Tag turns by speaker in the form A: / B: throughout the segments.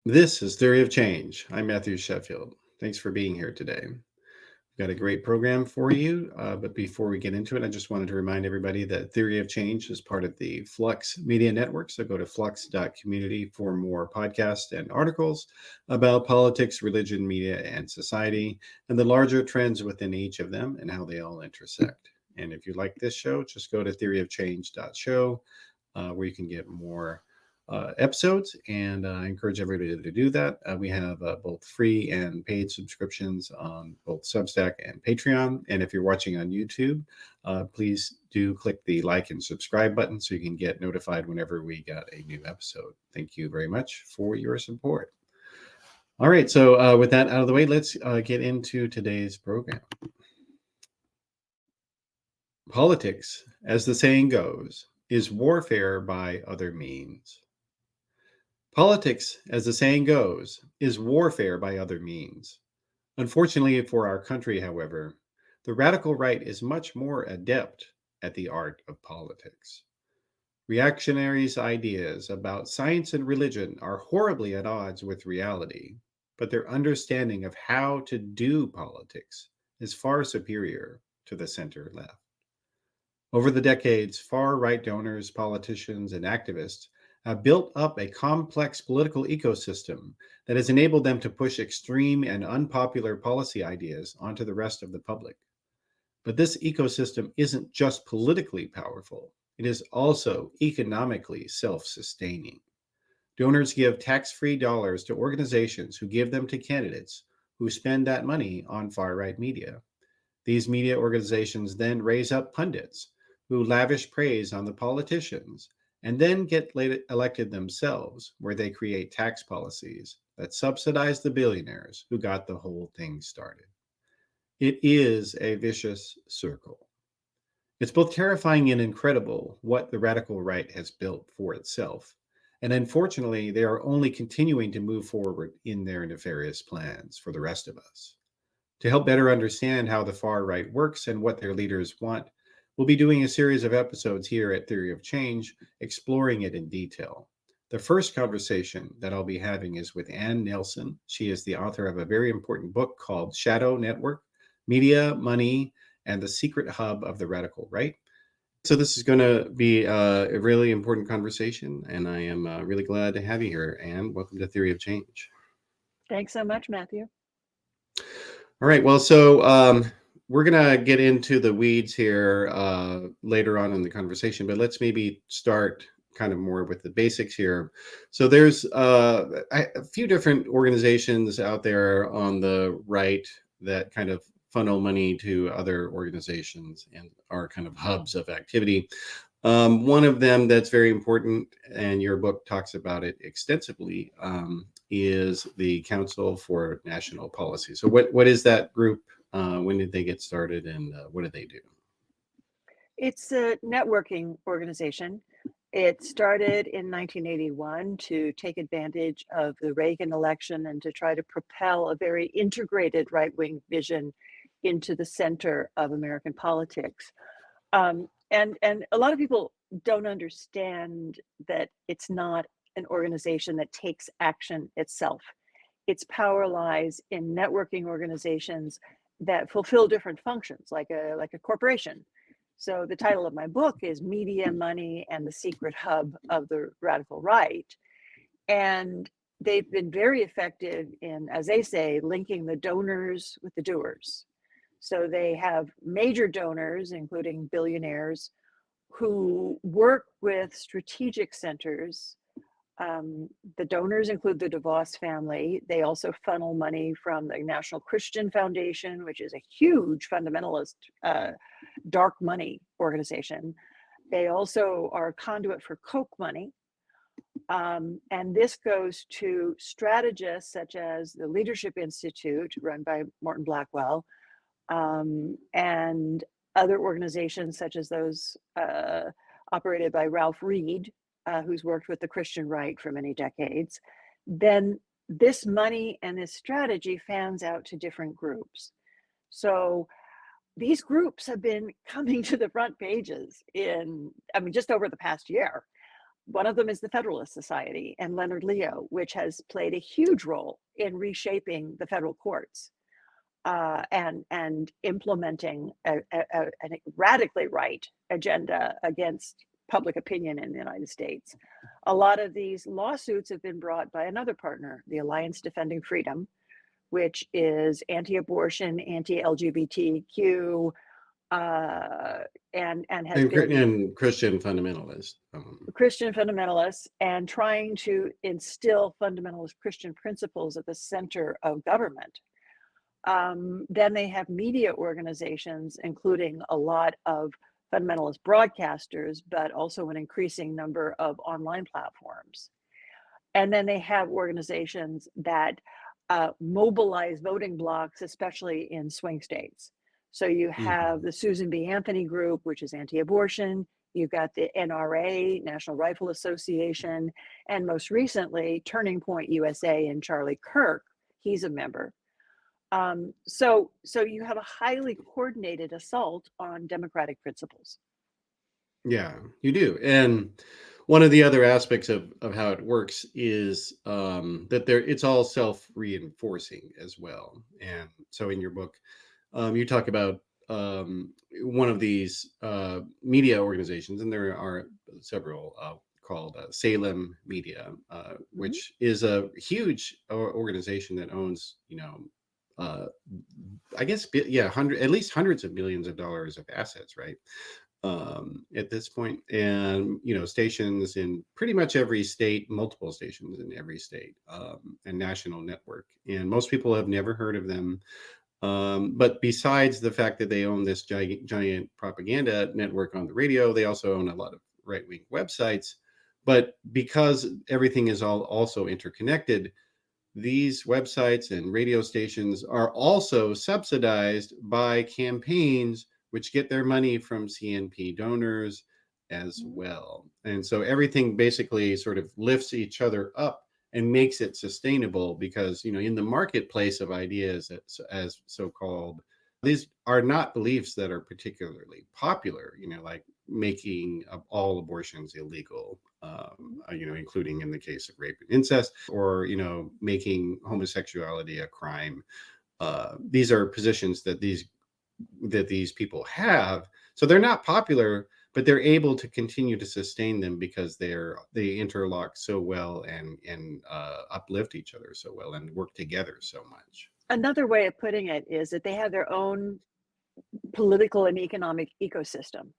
A: This is Theory of Change. I'm Matthew Sheffield. Thanks for being here today. We've got a great program for you, but before we get into it, I just wanted to remind everybody that Theory of Change is part of the Flux Media Network. So go to flux.community for more podcasts and articles about politics, religion, media, and society, and the larger trends within each of them and how they all intersect. And if you like this show, just go to theoryofchange.show, where you can get more episodes, and I encourage everybody to do that. We have both free and paid subscriptions on both Substack and Patreon. And if you're watching on YouTube, please do click the like and subscribe button so you can get notified whenever we got a new episode. Thank you very much for your support. All right, so with that out of the way, let's get into today's program. Politics, as the saying goes, is warfare by other means. Politics, as the saying goes, is warfare by other means. Unfortunately for our country, however, the radical right is much more adept at the art of politics. Reactionaries' ideas about science and religion are horribly at odds with reality, but their understanding of how to do politics is far superior to the center left. Over the decades, far right donors, politicians, and activists have built up a complex political ecosystem that has enabled them to push extreme and unpopular policy ideas onto the rest of the public. But this ecosystem isn't just politically powerful, it is also economically self-sustaining. Donors give tax-free dollars to organizations who give them to candidates who spend that money on far-right media. These media organizations then raise up pundits who lavish praise on the politicians and then get elected themselves, where they create tax policies that subsidize the billionaires who got the whole thing started. It is a vicious circle. It's both terrifying and incredible what the radical right has built for itself. And unfortunately, they are only continuing to move forward in their nefarious plans for the rest of us. To help better understand how the far right works and what their leaders want, we'll be doing a series of episodes here at Theory of Change, exploring it in detail. The first conversation that I'll be having is with Ann Nelson. She is the author of a very important book called Shadow Network: Media, Money, and the Secret Hub of the Radical Right. So this is going to be a really important conversation, and I am really glad to have you here, Ann. Welcome to Theory of Change.
B: Thanks so much, Matthew.
A: All right, well, so we're going to get into the weeds here later on in the conversation, but let's maybe start kind of more with the basics here. So there's a few different organizations out there on the right that kind of funnel money to other organizations and are kind of hubs of activity. One of them that's very important, and your book talks about it extensively, is the Council for National Policy. So what is that group? When did they get started, and what do they do?
B: It's a networking organization. It started in 1981 to take advantage of the Reagan election and to try to propel a very integrated right-wing vision into the center of American politics. And a lot of people don't understand that it's not an organization that takes action itself. Its power lies in networking organizations that fulfill different functions, like a corporation. So the title of my book is Media, Money, and the Secret Hub of the Radical Right. And they've been very effective in, as they say, linking the donors with the doers. So they have major donors, including billionaires, who work with strategic centers. The donors include the DeVos family. They also funnel money from the National Christian Foundation, which is a huge fundamentalist dark money organization. They also are a conduit for Koch money. And this goes to strategists such as the Leadership Institute, run by Morton Blackwell, and other organizations such as those operated by Ralph Reed, who's worked with the Christian right for many decades. Then this money and this strategy fans out to different groups. So these groups have been coming to the front pages just over the past year. One of them is the Federalist Society and Leonard Leo, which has played a huge role in reshaping the federal courts and implementing a radically right agenda against public opinion in the United States. A lot of these lawsuits have been brought by another partner, the Alliance Defending Freedom, which is anti-abortion, anti-LGBTQ, and has been
A: And Christian fundamentalist.
B: Christian fundamentalists and trying to instill fundamentalist Christian principles at the center of government. Then they have media organizations, including a lot of fundamentalist broadcasters, but also an increasing number of online platforms. And then they have organizations that mobilize voting blocks, especially in swing states. So you have the Susan B. Anthony Group, which is anti-abortion. You've got the NRA, National Rifle Association, and most recently, Turning Point USA and Charlie Kirk. He's a member. So you have a highly coordinated assault on democratic principles.
A: Yeah, you do. And one of the other aspects of how it works is that it's all self-reinforcing as well. And so in your book, you talk about one of these media organizations, and there are several called Salem Media, which is a huge organization that owns, I guess, at least hundreds of millions of dollars of assets, right? At this point, and stations in pretty much every state, multiple stations in every state, and national network. And most people have never heard of them. But besides the fact that they own this giant propaganda network on the radio, they also own a lot of right-wing websites. But because everything is all also interconnected, these websites and radio stations are also subsidized by campaigns which get their money from CNP donors as well. And so everything basically sort of lifts each other up and makes it sustainable, because in the marketplace of ideas, as so-called, these are not beliefs that are particularly popular, like making all abortions illegal, including in the case of rape and incest, or making homosexuality a crime. These are positions that these people have, so they're not popular, but they're able to continue to sustain them because they interlock so well and uplift each other so well and work together so much.
B: Another way of putting it is that they have their own political and economic ecosystem.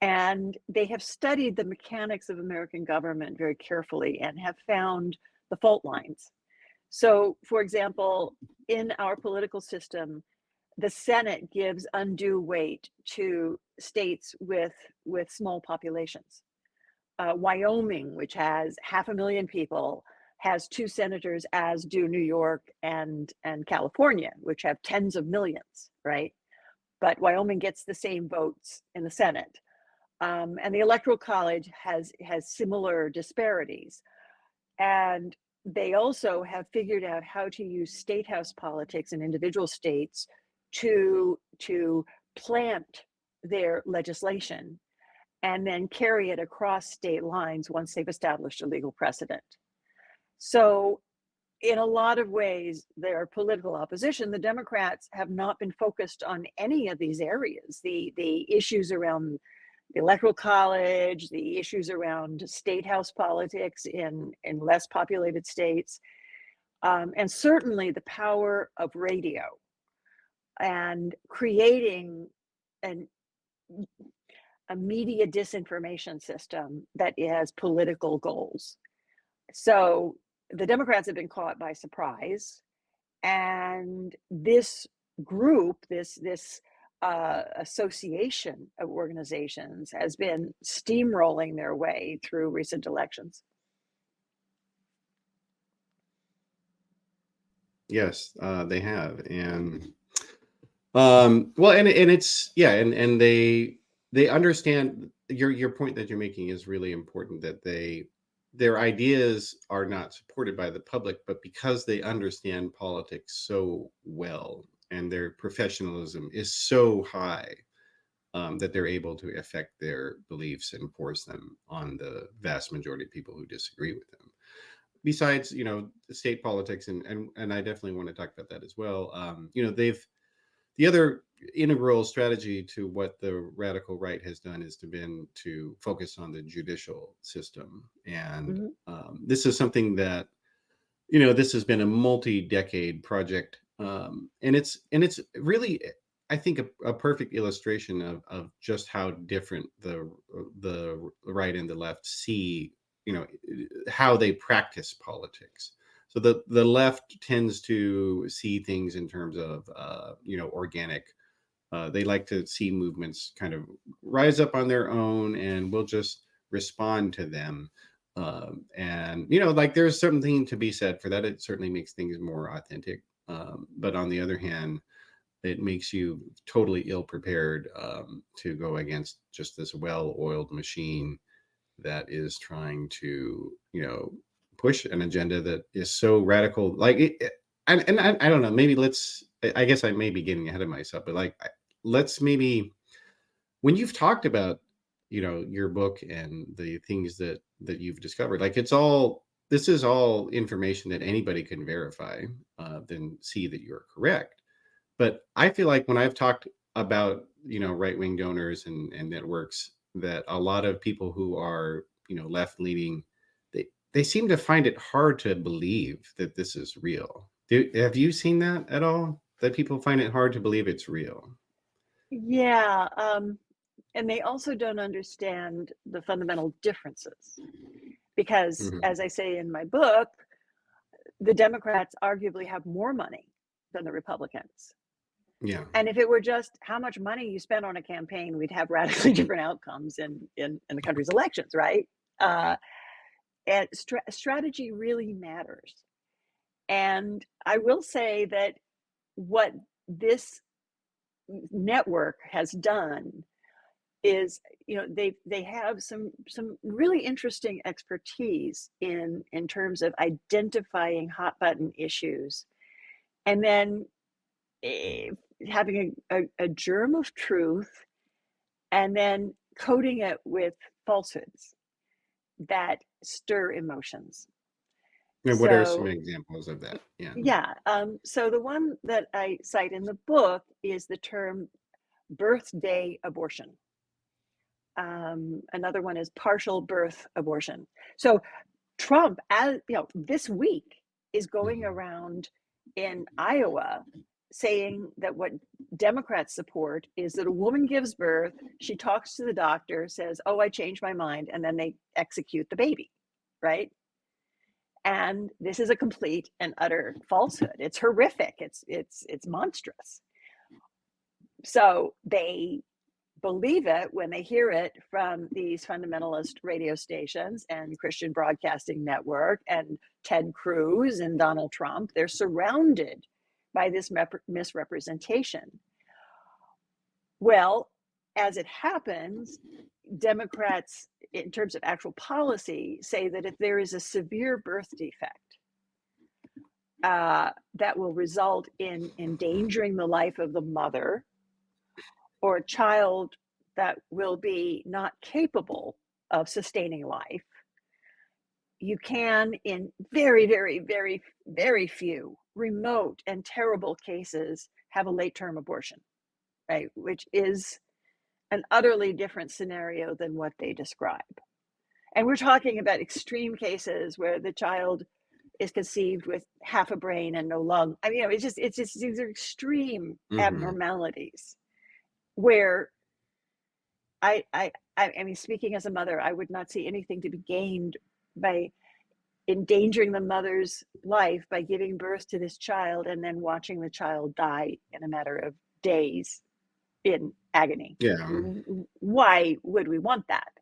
B: And they have studied the mechanics of American government very carefully and have found the fault lines. So, for example, in our political system, the Senate gives undue weight to states with small populations. Wyoming, which has 500,000 people, has 2 senators, as do New York and California, which have tens of millions, right? But Wyoming gets the same votes in the Senate. And the Electoral College has similar disparities. And they also have figured out how to use state house politics in individual states to plant their legislation and then carry it across state lines once they've established a legal precedent. So in a lot of ways, their political opposition, the Democrats, have not been focused on any of these areas. The issues around the Electoral College, the issues around state house politics in less populated states, and certainly the power of radio and creating a media disinformation system that has political goals. So the Democrats have been caught by surprise, and this group, this association of organizations, has been steamrolling their way through recent elections.
A: Yes, they have. And well, and it's, yeah, and they understand your point that you're making is really important, that their ideas are not supported by the public, but because they understand politics so well and their professionalism is so high, that they're able to affect their beliefs and force them on the vast majority of people who disagree with them. Besides, state politics, and I definitely want to talk about that as well. The other integral strategy to what the radical right has done is to focus on the judicial system, and
B: Mhm.
A: this is something that this has been a multi-decade project, and it's really, I think, a perfect illustration of just how different the right and the left see, how they practice politics. So the left tends to see things in terms of organic. They like to see movements kind of rise up on their own, and we'll just respond to them. And like, there's something to be said for that. It certainly makes things more authentic. But on the other hand, it makes you totally ill prepared to go against just this well-oiled machine that is trying to, push an agenda that is so radical. Like, I don't know. Maybe I guess I may be getting ahead of myself, but like, let's maybe, when you've talked about, your book and the things that you've discovered, like, this is all information that anybody can verify, then see that you're correct. But I feel like when I've talked about, right-wing donors and networks, that a lot of people who are, left-leaning, they seem to find it hard to believe that this is real. Have you seen that at all? That people find it hard to believe it's real?
B: Yeah, and they also don't understand the fundamental differences because,
A: Mhm.
B: as I say in my book, the Democrats arguably have more money than the Republicans.
A: Yeah.
B: And if it were just how much money you spent on a campaign, we'd have radically different outcomes in the country's elections, right? Uh, and strategy really matters. And I will say that what this network has done is, they have some really interesting expertise in terms of identifying hot button issues, and then eh, having a germ of truth, and then coating it with falsehoods that stir emotions.
A: And what are some
B: So
A: examples of that? Yeah.
B: yeah, so the one that I cite in the book is the term birthday abortion. Another one is partial birth abortion. So Trump, as this week is going
A: Mhm.
B: around in Iowa saying that what Democrats support is that a woman gives birth, she talks to the doctor, says, "Oh, I changed my mind," and then they execute the baby, right? And this is a complete and utter falsehood. It's horrific. It's monstrous. So they believe it when they hear it from these fundamentalist radio stations and Christian Broadcasting Network and Ted Cruz and Donald Trump. They're surrounded by this misrepresentation. Well, as it happens, Democrats, in terms of actual policy, say that if there is a severe birth defect that will result in endangering the life of the mother, or a child that will be not capable of sustaining life, you can, in very, very, very, very few remote and terrible cases, have a late term abortion, right? Which is an utterly different scenario than what they describe. And we're talking about extreme cases where the child is conceived with half a brain and no lung. I mean, it's just these are extreme
A: Mhm.
B: abnormalities where I mean, speaking as a mother, I would not see anything to be gained by endangering the mother's life by giving birth to this child and then watching the child die in a matter of days in agony.
A: Yeah.
B: Why would we want that?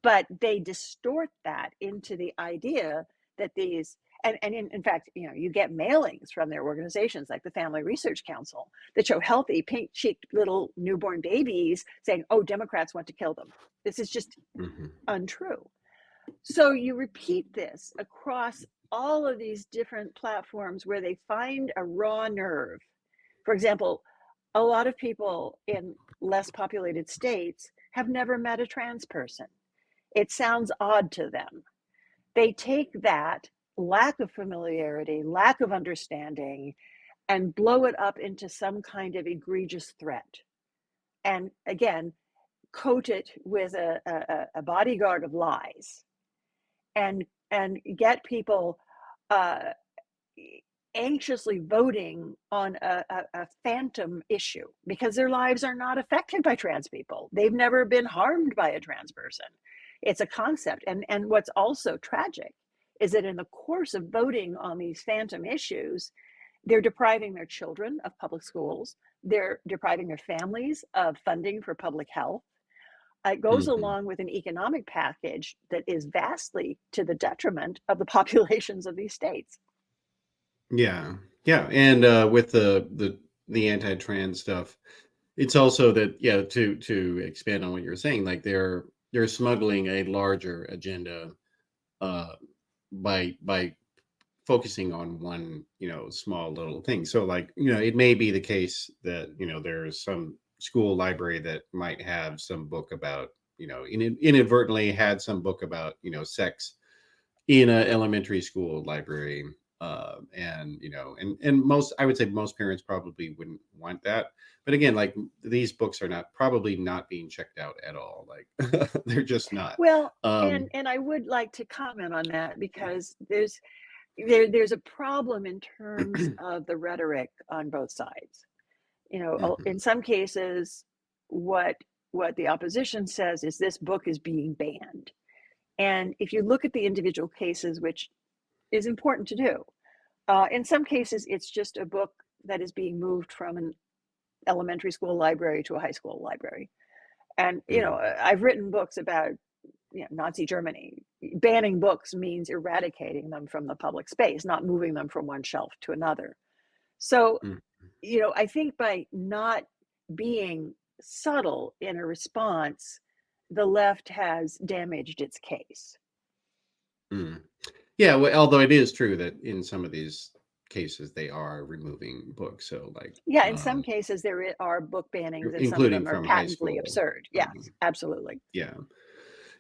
B: But they distort that into the idea that these, and in fact, you get mailings from their organizations like the Family Research Council that show healthy, pink cheeked little newborn babies saying, "Oh, Democrats want to kill them." This is just
A: Mhm.
B: untrue. So you repeat this across all of these different platforms where they find a raw nerve. For example, a lot of people in less populated states have never met a trans person. It sounds odd to them. They take that lack of familiarity, lack of understanding, and blow it up into some kind of egregious threat. And again, coat it with a bodyguard of lies and get people uh, anxiously voting on a phantom issue because their lives are not affected by trans people. They've never been harmed by a trans person. It's a concept. And what's also tragic is that in the course of voting on these phantom issues, they're depriving their children of public schools. They're depriving their families of funding for public health. It goes
A: Mhm.
B: along with an economic package that is vastly to the detriment of the populations of these states.
A: Yeah. Yeah. And with the anti-trans stuff, it's also that, yeah, to expand on what you're saying, like they're smuggling a larger agenda uh by focusing on one, small little thing. So like, it may be the case that, there's some school library that might have some book about, inadvertently had some book about, sex in an elementary school library. And most, I would say most parents probably wouldn't want that. But again, like these books are probably not being checked out at all. Like they're just not.
B: Well,
A: Um,
B: and I would like to comment on that because there's a problem in terms of the rhetoric on both sides.
A: mhm,
B: In some cases, what what the opposition says is this book is being banned. And if you look at the individual cases, which is important to do, in some cases, it's just a book that is being moved from an elementary school library to a high school library. And,
A: mhm,
B: I've written books about Nazi Germany. Banning books means eradicating them from the public space, not moving them from one shelf to another. So,
A: mhm,
B: I think by not being subtle in a response, the left has damaged its case.
A: mhm. Yeah, well, although it is true that in some of these cases they are removing books, so like,
B: Yeah, in some cases, are book bannings, and some of
A: including
B: them are
A: from high
B: patently
A: school.
B: absurd. Yes, absolutely.
A: Yeah.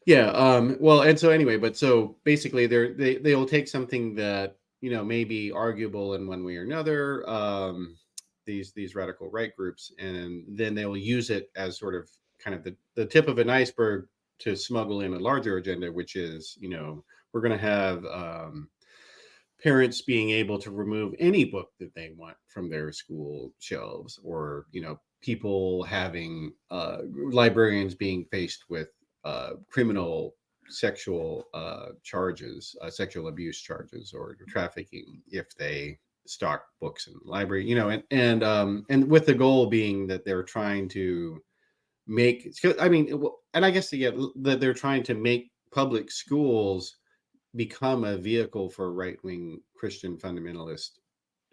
A: Yeah, well, and so anyway, but so basically they'll take something that, may be arguable in one way or another, these radical right groups, and then they will use it as sort of kind of the tip of an iceberg to smuggle in a larger agenda, which is, we're going to have parents being able to remove any book that they want from their school shelves, or people having librarians being faced with criminal sexual charges, sexual abuse charges, or trafficking if they stock books in the library, and with the goal being that they're trying to make, I mean, and I guess, yeah, that they're trying to make public schools become a vehicle for right-wing Christian fundamentalist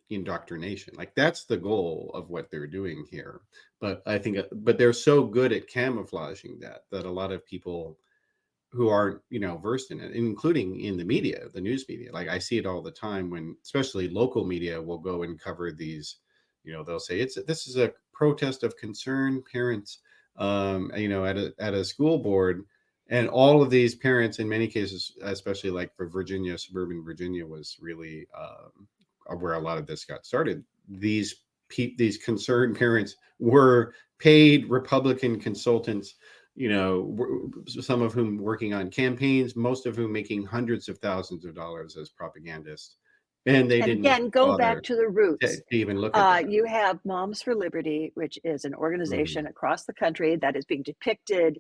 A: indoctrination. Like that's the goal of what they're doing here. But I think, but they're so good at camouflaging that a lot of people who aren't, versed in it, including in the media, the news media, like I see it all the time when, especially local media, will go and cover these. They'll say this is a protest of concerned parents, at a school board, and all of these parents, in many cases, especially like for Virginia, suburban Virginia was really where a lot of this got started. These concerned parents were paid Republican consultants, some of whom working on campaigns, most of whom making hundreds of thousands of dollars as propagandists, and they
B: And
A: didn't
B: again, go back
A: bother
B: to the
A: to
B: roots.
A: even look at that.
B: You have Moms for Liberty, which is an organization
A: Mhm,
B: across the country that is being depicted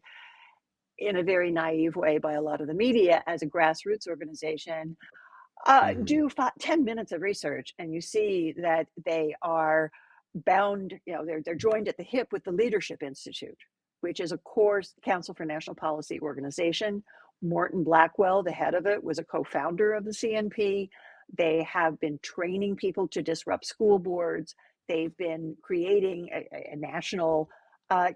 B: in a very naive way by a lot of the media as a grassroots organization.
A: mhm,
B: Do 10 minutes of research, and you see that they are bound, they're joined at the hip with the Leadership Institute, which is a core Council for National Policy organization. Morton Blackwell, the head of it, was a co-founder of the CNP. They have been training people to disrupt school boards. They've been creating a national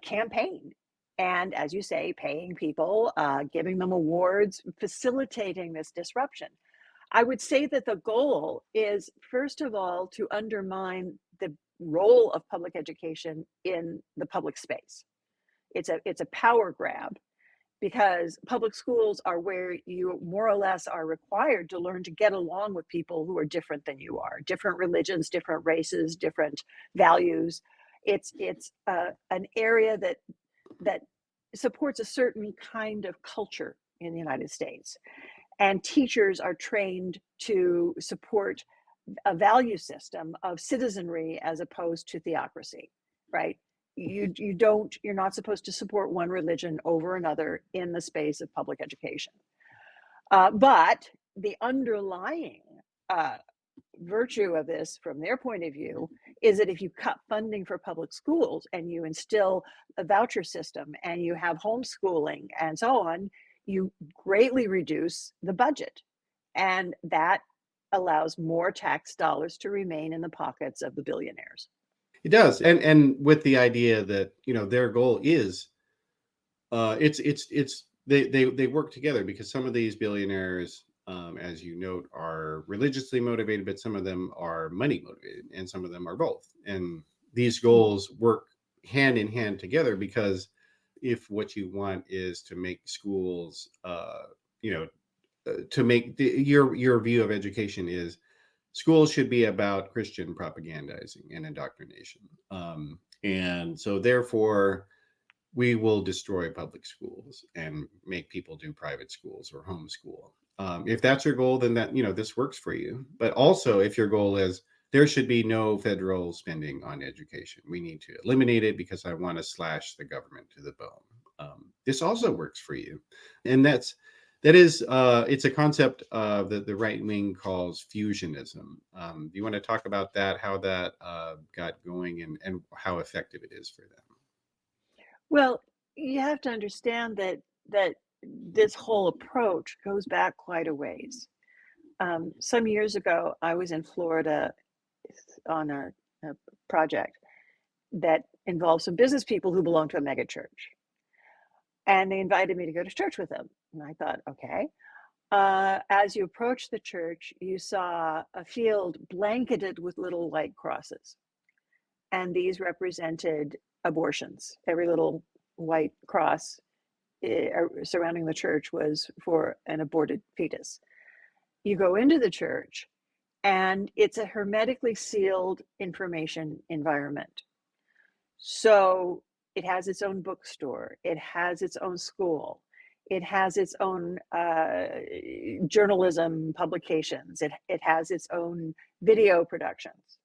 B: campaign. And as you say, paying people, giving them awards, facilitating this disruption. I would say that the goal is, first of all, to undermine the role of public education in the public space. It's a power grab because public schools are where you more or less are required to learn to get along with people who are different than you are, different religions, different races, different values. It's an area that supports a certain kind of culture in the United States. And teachers are trained to support a value system of citizenry as opposed to theocracy, right? You're not supposed to support one religion over another in the space of public education. But the underlying uh, virtue of this, from their point of view, is that if you cut funding for public schools and you instill a voucher system and you have homeschooling and so on, you greatly reduce the budget. And that allows more tax dollars to remain in the pockets of the billionaires.
A: It does, and with the idea that their goal is it's they work together because some of these billionaires, as you note, are religiously motivated, but some of them are money motivated, and some of them are both. And these goals work hand in hand together because if what you want is to make schools, you know, to make your view of education is schools should be about Christian propagandizing and indoctrination, and so therefore we will destroy public schools and make people do private schools or homeschool. If that's your goal, then this works for you. But also, if your goal is there should be no federal spending on education, we need to eliminate it because I want to slash the government to the bone. This also works for you, and it's a concept that the right wing calls fusionism. Do you want to talk about that? How that got going and how effective it is for them?
B: Well, you have to understand that this whole approach goes back quite a ways. Some years ago, I was in Florida on a project that involved some business people who belong to a mega church. And they invited me to go to church with them. And I thought, okay. As you approached the church, you saw a field blanketed with little white crosses. And these represented abortions. Every little white cross surrounding the church was for an aborted fetus. You go into the church, and it's a hermetically sealed information environment. So it has its own bookstore, it has its own school, it has its own journalism publications, it has its own video productions.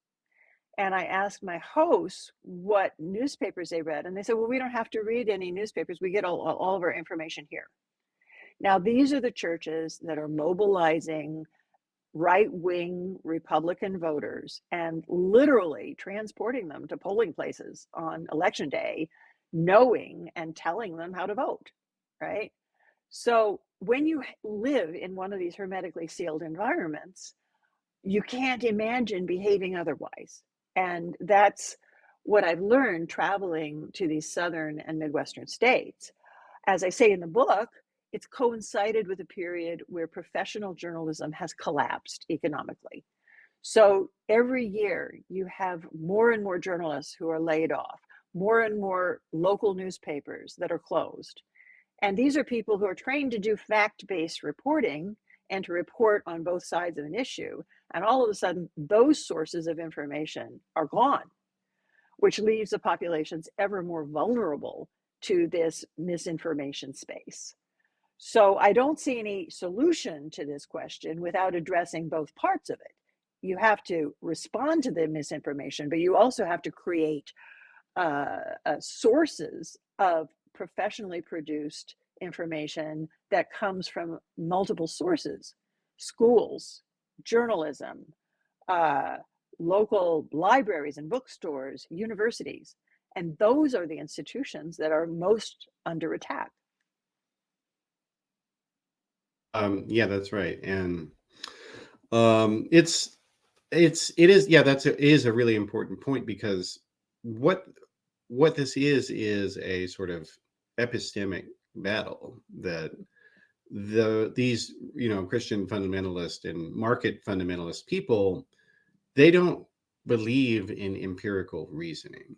B: And I asked my hosts what newspapers they read, and they said, well, we don't have to read any newspapers. We get all of our information here. Now, these are the churches that are mobilizing right-wing Republican voters and literally transporting them to polling places on election day, knowing and telling them how to vote, right? So when you live in one of these hermetically sealed environments, you can't imagine behaving otherwise. And that's what I've learned traveling to these southern and Midwestern states. As I say in the book, it's coincided with a period where professional journalism has collapsed economically. So every year you have more and more journalists who are laid off, more and more local newspapers that are closed. And these are people who are trained to do fact-based reporting and to report on both sides of an issue. And all of a sudden, those sources of information are gone, which leaves the populations ever more vulnerable to this misinformation space. So I don't see any solution to this question without addressing both parts of it. You have to respond to the misinformation, but you also have to create sources of professionally produced information that comes from multiple sources: schools, journalism, local libraries and bookstores, universities. And those are the institutions that are most under attack.
A: Yeah, that's right. And it is, yeah, it is a really important point because what this is a sort of epistemic battle that these Christian fundamentalist and market fundamentalist people, they don't believe in empirical reasoning,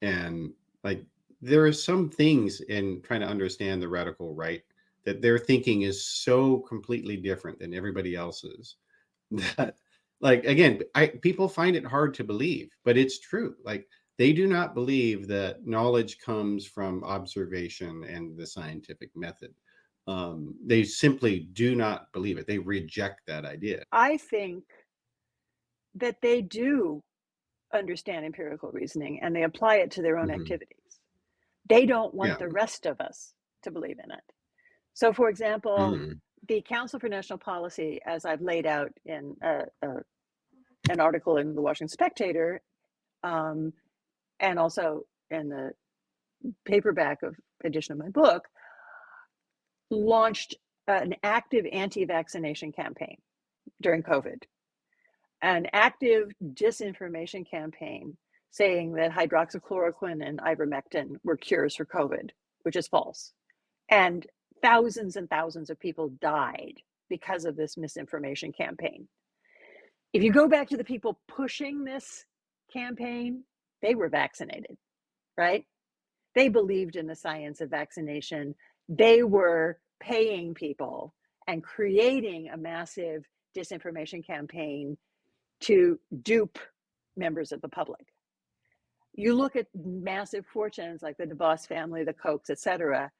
A: and like there are some things in trying to understand the radical right that their thinking is so completely different than everybody else's that, like, again, people find it hard to believe, but it's true. Like, they do not believe that knowledge comes from observation and the scientific method. They simply do not believe it. They reject that idea.
B: I think that they do understand empirical reasoning and they apply it to their own
A: Hmm.
B: activities. They don't want
A: Yeah.
B: the rest of us to believe in it. So, for example,
A: Mm.
B: the Council for National Policy, as I've laid out in an article in the Washington Spectator, and also in the paperback edition of my book, launched an active anti-vaccination campaign during COVID, an active disinformation campaign saying that hydroxychloroquine and ivermectin were cures for COVID, which is false. And thousands of people died because of this misinformation campaign. If you go back to the people pushing this campaign, they were vaccinated, right? They believed in the science of vaccination. They were paying people and creating a massive disinformation campaign to dupe members of the public. You look at massive fortunes like the DeVos family, the Kochs, etc.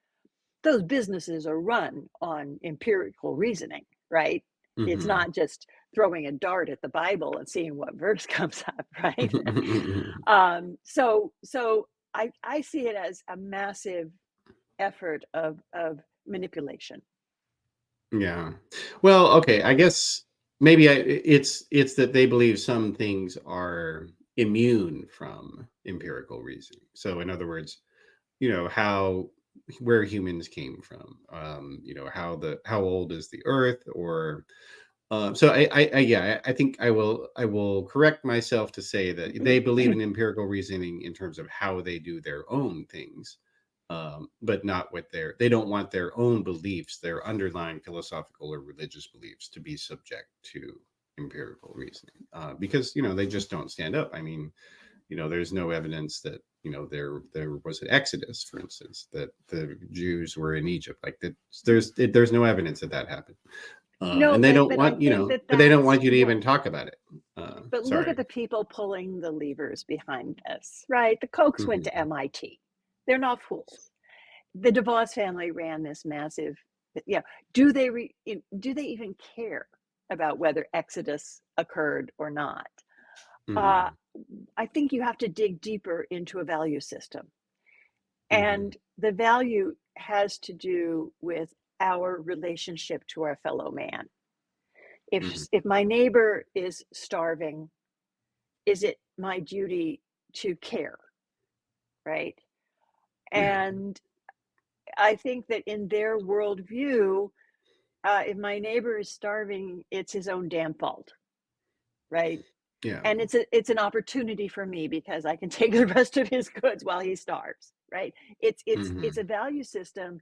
B: Those businesses are run on empirical reasoning, right? It's
A: Hmm.
B: not just throwing a dart at the Bible and seeing what verse comes up, right? So I see it as a massive effort of manipulation.
A: Yeah. Well, okay. I guess maybe it's that they believe some things are immune from empirical reasoning. So, in other words, how where humans came from, how old is the Earth, or so I think I will correct myself to say that they believe in empirical reasoning in terms of how they do their own things, but not what they don't want their own beliefs, their underlying philosophical or religious beliefs, to be subject to empirical reasoning, because they just don't stand up. I mean, there's no evidence that there was an Exodus, for instance, that the Jews were in Egypt. Like that, there's no evidence that that happened.
B: No,
A: And they don't
B: but I
A: want,
B: think that
A: but they don't
B: that's
A: want you to even talk about it.
B: but look
A: Sorry.
B: at the people pulling the levers behind this, right? The Kochs went to
A: Hmm.
B: MIT. They're not fools. The DeVos family ran this massive, yeah. Do they even care about whether Exodus occurred or not? Uh,
A: Hmm.
B: I think you have to dig deeper into a value system.
A: Hmm.
B: And the value has to do with our relationship to our fellow man.
A: Hmm.
B: If my neighbor is starving, is it my duty to care, right?
A: Yeah.
B: And I think that in their worldview, if my neighbor is starving, it's his own damn fault, right?
A: Yeah.
B: And it's an opportunity for me because I can take the rest of his goods while he starves, right? It's
A: Hmm.
B: a value system,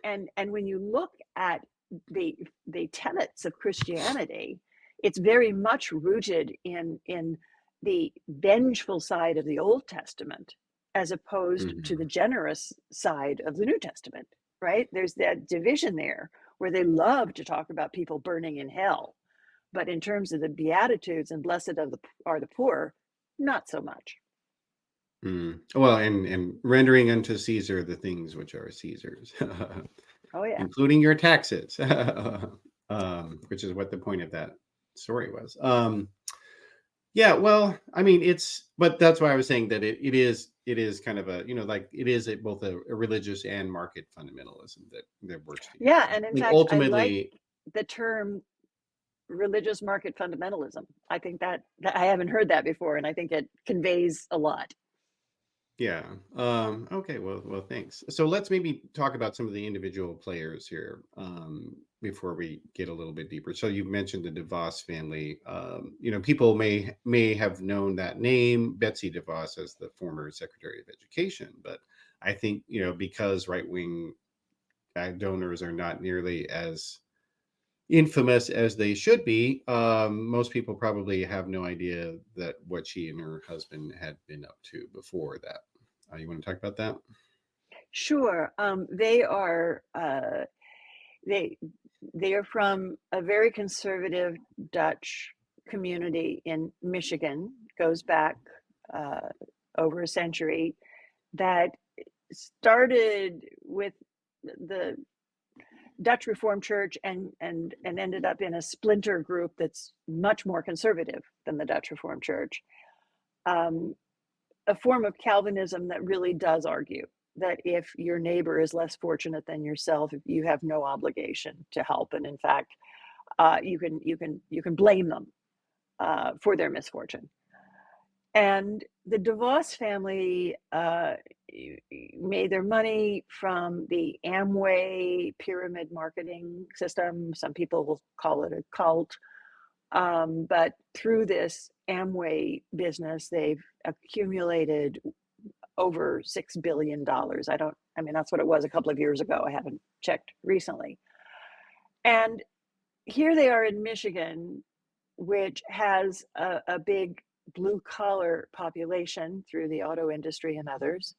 B: and when you look at the tenets of Christianity, it's very much rooted in the vengeful side of the Old Testament as opposed to the
A: Hmm.
B: generous side of the New Testament, right? There's that division there where they love to talk about people burning in hell, but in terms of the Beatitudes and blessed are the poor, not so much.
A: Well, and rendering unto Caesar the things which are Caesar's,
B: Oh yeah.
A: including your taxes, which is what the point of that story was. Yeah, well, I mean, but that's why I was saying that it is kind of a, like it is both a religious and market fundamentalism that works together.
B: Yeah, and
A: I
B: in
A: think
B: fact, I like
A: ultimately,
B: the term religious market fundamentalism. I think that I haven't heard that before, and I think it conveys a lot.
A: yeah. Okay, well, thanks. So let's maybe talk about some of the individual players here, before we get a little bit deeper. So you mentioned the DeVos family. People may have known that name, Betsy DeVos, as the former Secretary of Education, but I think because right wing donors are not nearly as infamous as they should be. Most people probably have no idea that what she and her husband had been up to before that. You want to talk about that?
B: Sure. They are they they are from a very conservative Dutch community in Michigan. Goes back uh, over a century. That started with the Dutch Reformed Church and ended up in a splinter group that's much more conservative than the Dutch Reformed Church. Um, a form of Calvinism that really does argue that if your neighbor is less fortunate than yourself, you have no obligation to help, and in fact, you can blame them for their misfortune. And the DeVos family made their money from the Amway pyramid marketing system. Some people will call it a cult. But through this Amway business, they've accumulated over $6 billion. I mean, that's what it was a couple of years ago. I haven't checked recently. And here they are in Michigan, which has a big blue collar population through the auto industry and others,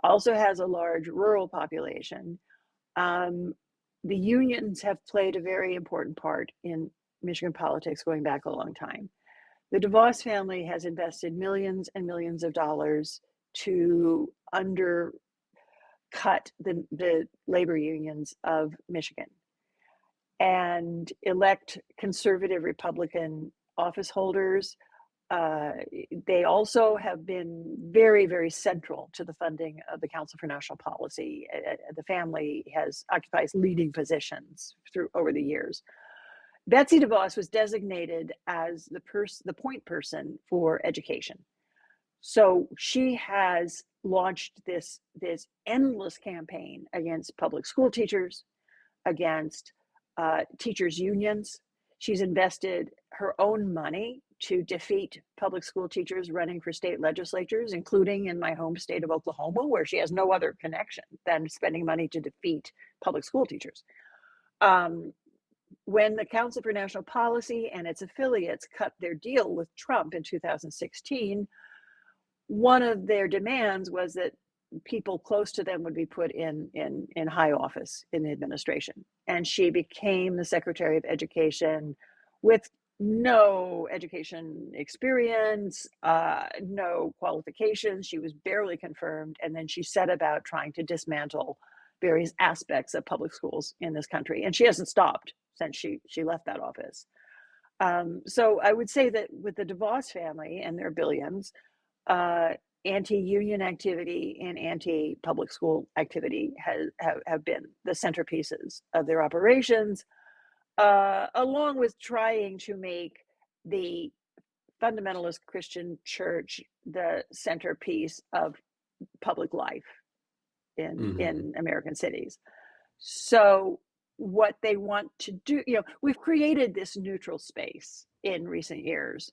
B: also has a large rural population. Um, the unions have played a very important part in Michigan politics going back a long time. The DeVos family has invested millions and millions of dollars to undercut the labor unions of Michigan and elect conservative Republican office holders. They also have been very, very central to the funding of the Council for National Policy. The family occupies leading positions over the years. Betsy DeVos was designated as the point person for education. So she has launched this endless campaign against public school teachers, against teachers' unions. She's invested her own money to defeat public school teachers running for state legislatures, including in my home state of Oklahoma, where she has no other connection than spending money to defeat public school teachers. When the Council for National Policy and its affiliates cut their deal with Trump in 2016, one of their demands was that people close to them would be put in high office in the administration. And she became the Secretary of Education with no education experience, no qualifications. She was barely confirmed. And then she set about trying to dismantle various aspects of public schools in this country. And she hasn't stopped since she left that office. So I would say that with the DeVos family and their billions, anti-union activity and anti-public school activity have been the centerpieces of their operations, along with trying to make the fundamentalist Christian church the centerpiece of public life in American cities. So what they want to do, we've created this neutral space in recent years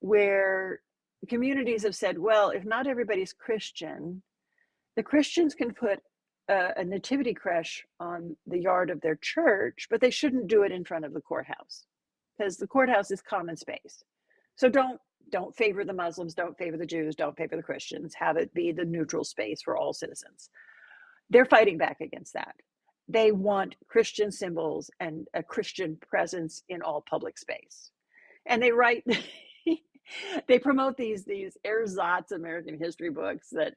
B: where communities have said, well, if not everybody's Christian, the Christians can put a nativity creche on the yard of their church, but they shouldn't do it in front of the courthouse because the courthouse is common space. So don't favor the Muslims, don't favor the Jews, don't favor the Christians, have it be the neutral space for all citizens. They're fighting back against that. They want Christian symbols and a Christian presence in all public space. And they write, they promote these ersatz American history books that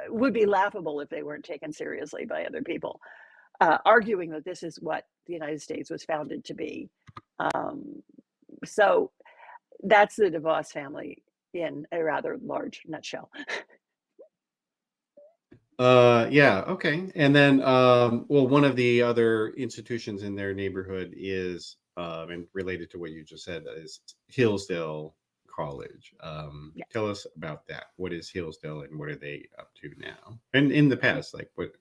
B: would be laughable if they weren't taken seriously by other people, arguing that this is what the United States was founded to be. So that's the DeVos family in a rather large nutshell.
A: Yeah, okay. And then, well, one of the other institutions in their neighborhood is, and related to what you just said, is Hillsdale College.
B: Yeah.
A: Tell us about that. What is Hillsdale and what are they up to now? And in the past, like what?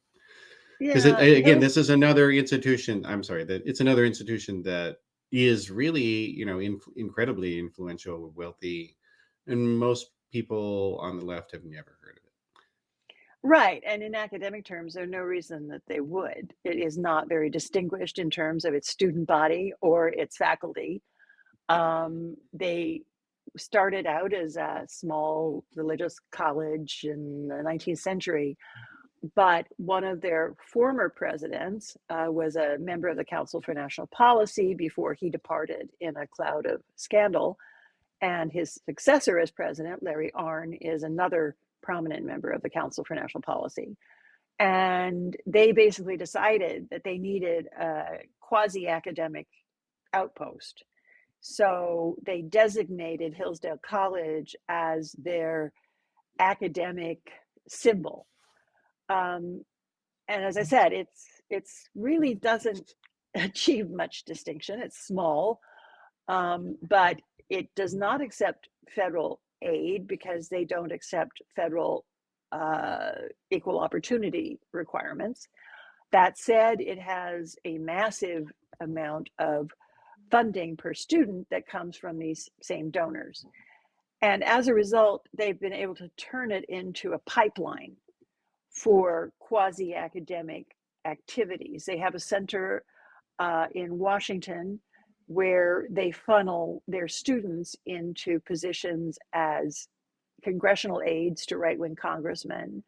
A: Because again, this is another institution. I'm sorry, that it's another institution that is really, incredibly influential, wealthy, and most people on the left have never heard of it.
B: Right, and in academic terms, there's no reason that they would. It is not very distinguished in terms of its student body or its faculty. They started out as a small religious college in the 19th century, but one of their former presidents was a member of the Council for National Policy before he departed in a cloud of scandal. And his successor as president, Larry Arnn, is another prominent member of the Council for National Policy. And they basically decided that they needed a quasi academic outpost. So they designated Hillsdale College as their academic symbol. And as I said, it's really doesn't achieve much distinction. It's small, but it does not accept federal aid because they don't accept federal equal opportunity requirements. That said, it has a massive amount of funding per student that comes from these same donors. And as a result, they've been able to turn it into a pipeline for quasi-academic activities. They have a center in Washington where they funnel their students into positions as congressional aides to right-wing congressmen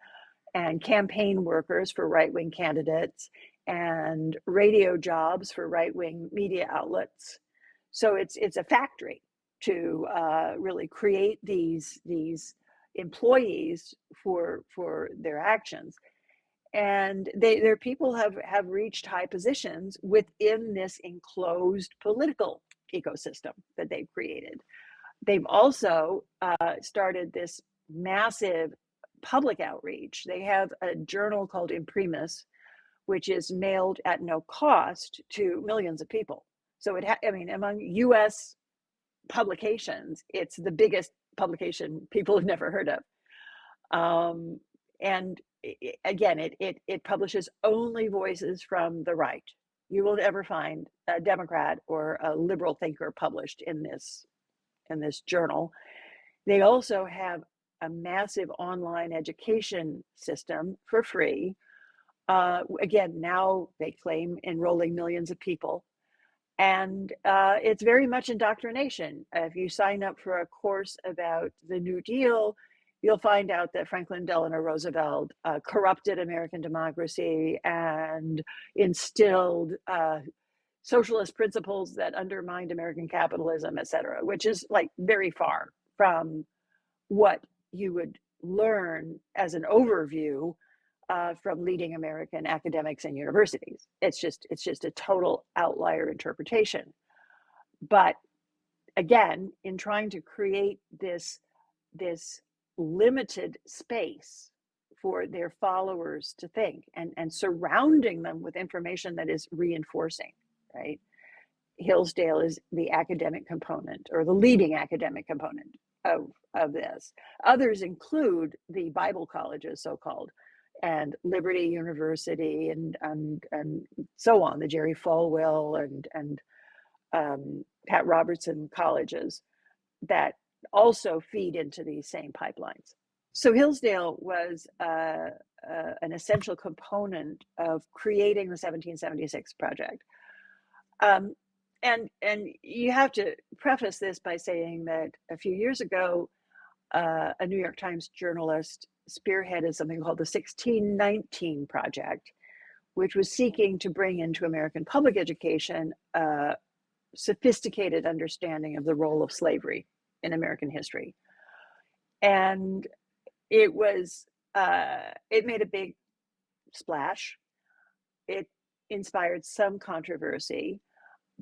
B: and campaign workers for right-wing candidates and radio jobs for right-wing media outlets. So it's a factory to really create these employees for their actions. And their people have reached high positions within this enclosed political ecosystem that they've created. They've also started this massive public outreach. They have a journal called Imprimis, which is mailed at no cost to millions of people. So among U.S. publications, it's the biggest publication people have never heard of. And again, it publishes only voices from the right. You will never find a Democrat or a liberal thinker published in this journal. They also have a massive online education system for free. Again, now they claim enrolling millions of people. And it's very much indoctrination. If you sign up for a course about the New Deal, you'll find out that Franklin Delano Roosevelt corrupted American democracy and instilled socialist principles that undermined American capitalism, et cetera, which is like very far from what you would learn as an overview from leading American academics and universities. It's just a total outlier interpretation. But again, in trying to create this limited space for their followers to think and surrounding them with information that is reinforcing, right? Hillsdale is the academic component or the leading academic component of this. Others include the Bible colleges, so-called, and Liberty University and so on, the Jerry Falwell and Pat Robertson colleges that also feed into these same pipelines. So Hillsdale was an essential component of creating the 1776 project. And you have to preface this by saying that a few years ago, a New York Times journalist spearheaded something called the 1619 Project, which was seeking to bring into American public education a sophisticated understanding of the role of slavery in American history. And it made a big splash. It inspired some controversy,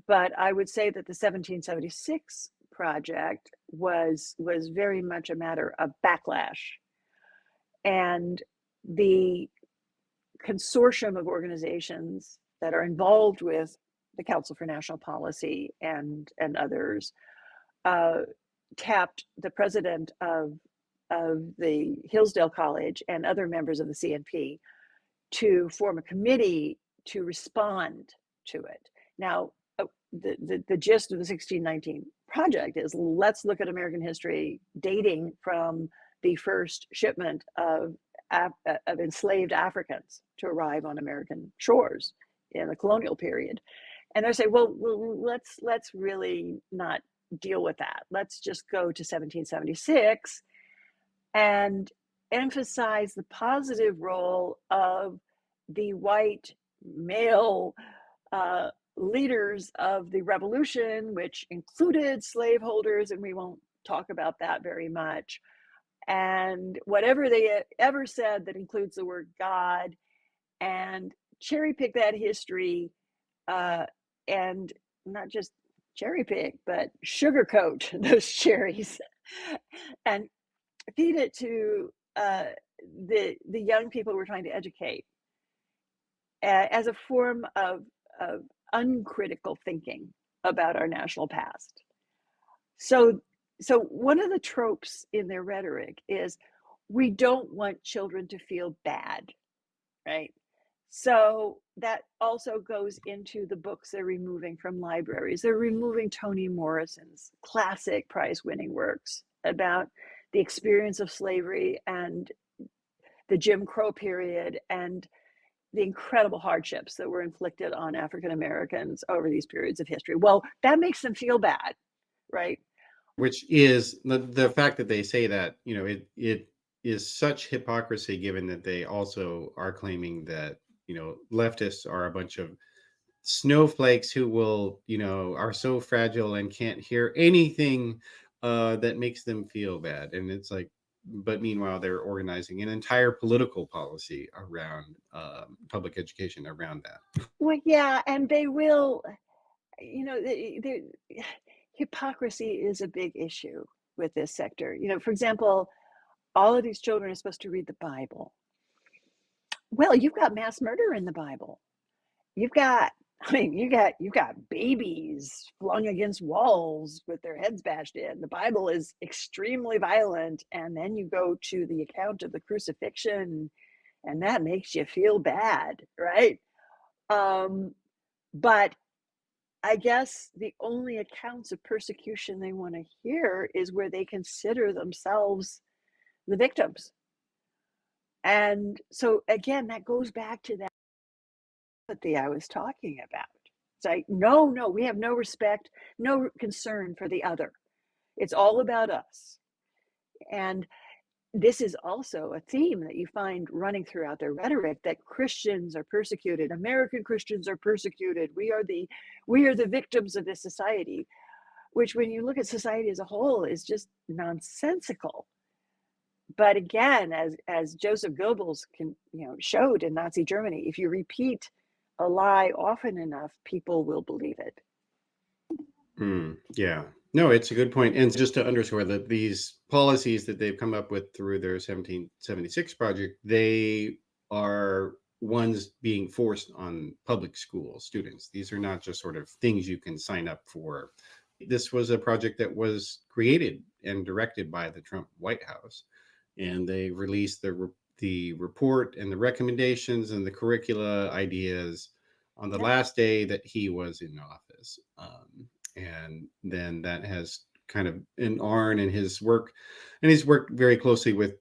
B: but I would say that the 1776 project was very much a matter of backlash. And the consortium of organizations that are involved with the Council for National Policy and others tapped the president of the Hillsdale College and other members of the CNP to form a committee to respond to it. Now, the gist of the 1619 project is, let's look at American history dating from the first shipment of of enslaved Africans to arrive on American shores in the colonial period. And they're saying, well, let's really not deal with that. Let's just go to 1776 and emphasize the positive role of the white male leaders of the revolution, which included slaveholders, and we won't talk about that very much. And whatever they ever said that includes the word God, and cherry pick that history, and not just cherry pick, but sugarcoat those cherries and feed it to the young people we're trying to educate as a form of uncritical thinking about our national past. So one of the tropes in their rhetoric is we don't want children to feel bad, right? So that also goes into the books they're removing from libraries. They're removing Toni Morrison's classic prize-winning works about the experience of slavery and the Jim Crow period and the incredible hardships that were inflicted on African Americans over these periods of history. Well, that makes them feel bad, right?
A: Which is the fact that they say that, it is such hypocrisy, given that they also are claiming that, leftists are a bunch of snowflakes who will, are so fragile and can't hear anything that makes them feel bad. And it's like, but meanwhile, they're organizing an entire political policy around public education around that.
B: Well, yeah, and they will, hypocrisy is a big issue with this sector. For example, all of these children are supposed to read the Bible. Well, you've got mass murder in the Bible. You've got babies flung against walls with their heads bashed in. The Bible is extremely violent. And then you go to the account of the crucifixion, and that makes you feel bad, right? But I guess the only accounts of persecution they want to hear is where they consider themselves the victims. And so again, that goes back to that empathy I was talking about. It's like, no, we have no respect, no concern for the other. It's all about us. And this is also a theme that you find running throughout their rhetoric, that Christians are persecuted, American Christians are persecuted. We are the victims of this society, which when you look at society as a whole is just nonsensical. But again, as Joseph Goebbels showed in Nazi Germany, if you repeat a lie often enough, people will believe it.
A: Yeah. No, it's a good point. And just to underscore that these policies that they've come up with through their 1776 project, they are ones being forced on public school students. These are not just sort of things you can sign up for. This was a project that was created and directed by the Trump White House. And they released the report and the recommendations and the curricula ideas on the last day that he was in office. And then that has kind of in Arn and his work, and he's worked very closely with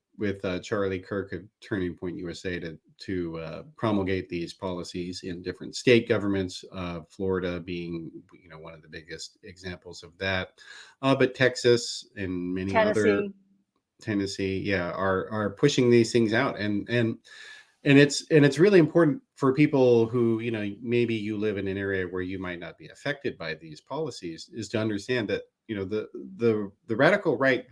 A: Charlie Kirk of Turning Point USA to promulgate these policies in different state governments. Florida being one of the biggest examples of that, but Texas and many other. Tennessee, yeah, are pushing these things out, and it's really important for people who maybe you live in an area where you might not be affected by these policies, is to understand that the radical right,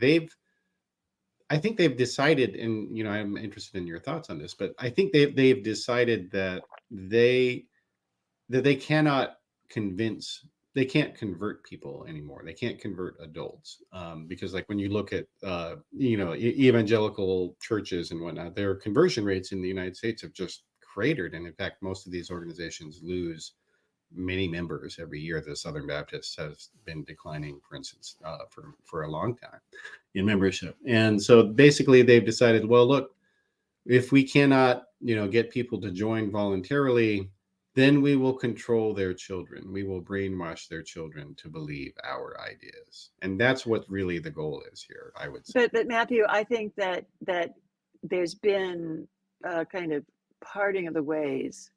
A: I think they've decided, and I'm interested in your thoughts on this, but I think they've decided that they cannot they can't convert people anymore. They can't convert adults, because like when you look at evangelical churches and whatnot, their conversion rates in the United States have just cratered, and in fact most of these organizations lose many members every year. The Southern Baptists has been declining, for instance, for a long time in membership. And so basically they've decided, well, look, if we cannot get people to join voluntarily, then we will control their children. We will brainwash their children to believe our ideas. And that's what really the goal is here, I would say.
B: But Matthew, I think that there's been a kind of parting of the ways,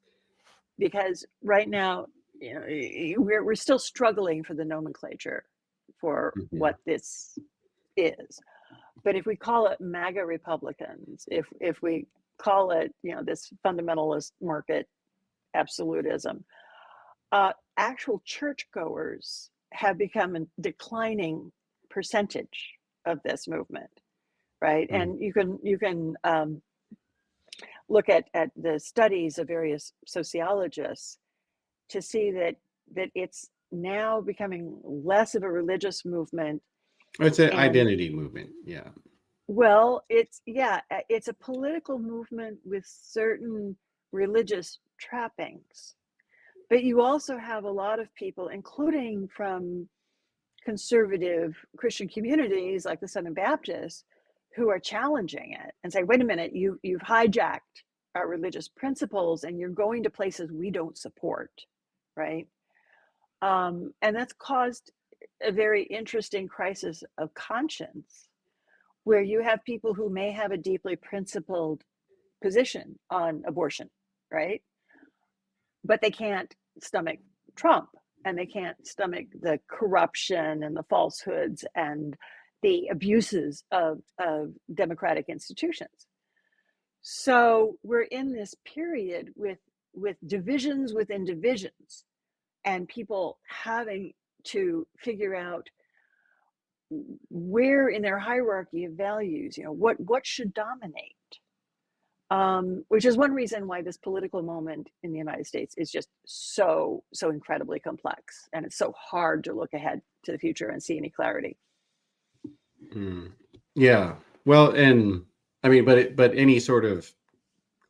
B: because right now, we're still struggling for the nomenclature for
A: Mhm.
B: what this is. But if we call it MAGA Republicans, if we call it, this fundamentalist market absolutism, actual churchgoers have become a declining percentage of this movement, right?
A: Mm.
B: And you can look at the studies of various sociologists to see that it's now becoming less of a religious movement.
A: It's an
B: And
A: identity movement. Yeah.
B: well, it's a political movement with certain religious trappings. But you also have a lot of people, including from conservative Christian communities like the Southern Baptists, who are challenging it and say, wait a minute, you've hijacked our religious principles and you're going to places we don't support, right? And that's caused a very interesting crisis of conscience, where you have people who may have a deeply principled position on abortion, right? But they can't stomach Trump, and they can't stomach the corruption and the falsehoods and the abuses of democratic institutions. So we're in this period with divisions within divisions, and people having to figure out where in their hierarchy of values, what should dominate. Which is one reason why this political moment in the United States is just so incredibly complex, and it's so hard to look ahead to the future and see any clarity.
A: Mm. Yeah. Well, and I mean, but any sort of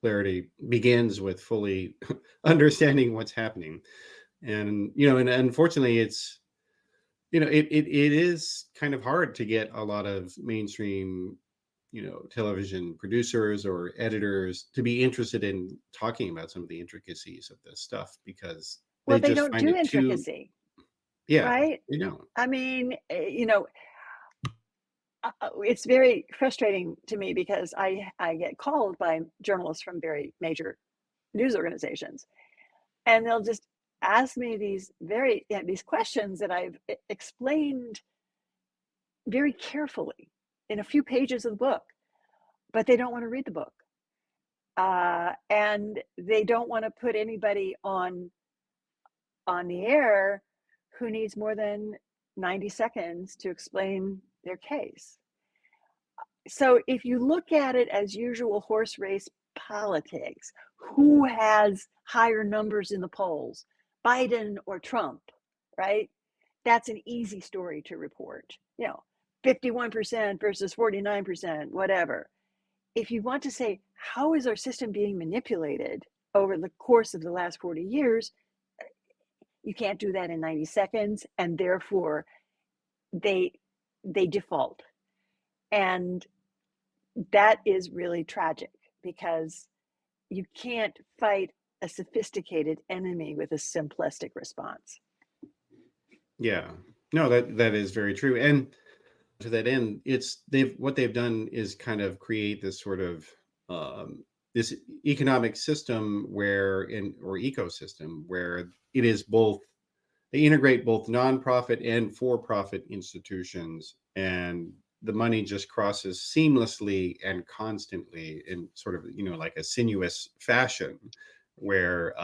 A: clarity begins with fully understanding what's happening. And and unfortunately it's it is kind of hard to get a lot of mainstream television producers or editors to be interested in talking about some of the intricacies of this stuff because
B: Well,
A: they
B: they
A: just
B: don't
A: find
B: do
A: it too.
B: intricacy,
A: Yeah,
B: right?
A: they don't.
B: I mean, it's very frustrating to me because I get called by journalists from very major news organizations, and they'll just ask me these questions that I've explained very carefully in a few pages of the book, but they don't want to read the book. And they don't want to put anybody on the air who needs more than 90 seconds to explain their case. So if you look at it as usual horse race politics, who has higher numbers in the polls, Biden or Trump, right? That's an easy story to report. 51% versus 49%, whatever. If you want to say, how is our system being manipulated over the course of the last 40 years, you can't do that in 90 seconds, and therefore they default. And that is really tragic, because you can't fight a sophisticated enemy with a simplistic response.
A: Yeah, no, that is very true. And to that end, they've done is kind of create this sort of this economic system or ecosystem where it is both. They integrate both nonprofit and for-profit institutions, and the money just crosses seamlessly and constantly in sort of like a sinuous fashion, where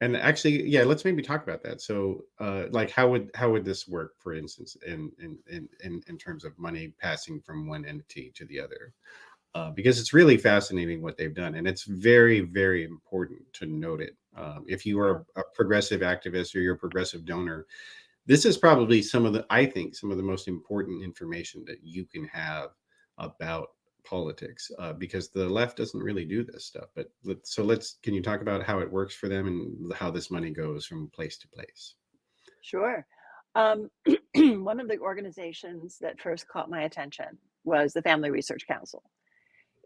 A: and actually, yeah, let's maybe talk about that. So, like, how would this work, for instance, in terms of money passing from one entity to the other? Because it's really fascinating what they've done, and it's very, very important to note it. If you
B: Yeah,
A: are a progressive activist or you're a progressive donor, this is probably I think, some of the most important information that you can have about politics, because the left doesn't really do this stuff. But can you talk about how it works for them and how this money goes from place to place?
B: sure. Um, one of the organizations that first caught my attention was the Family Research Council.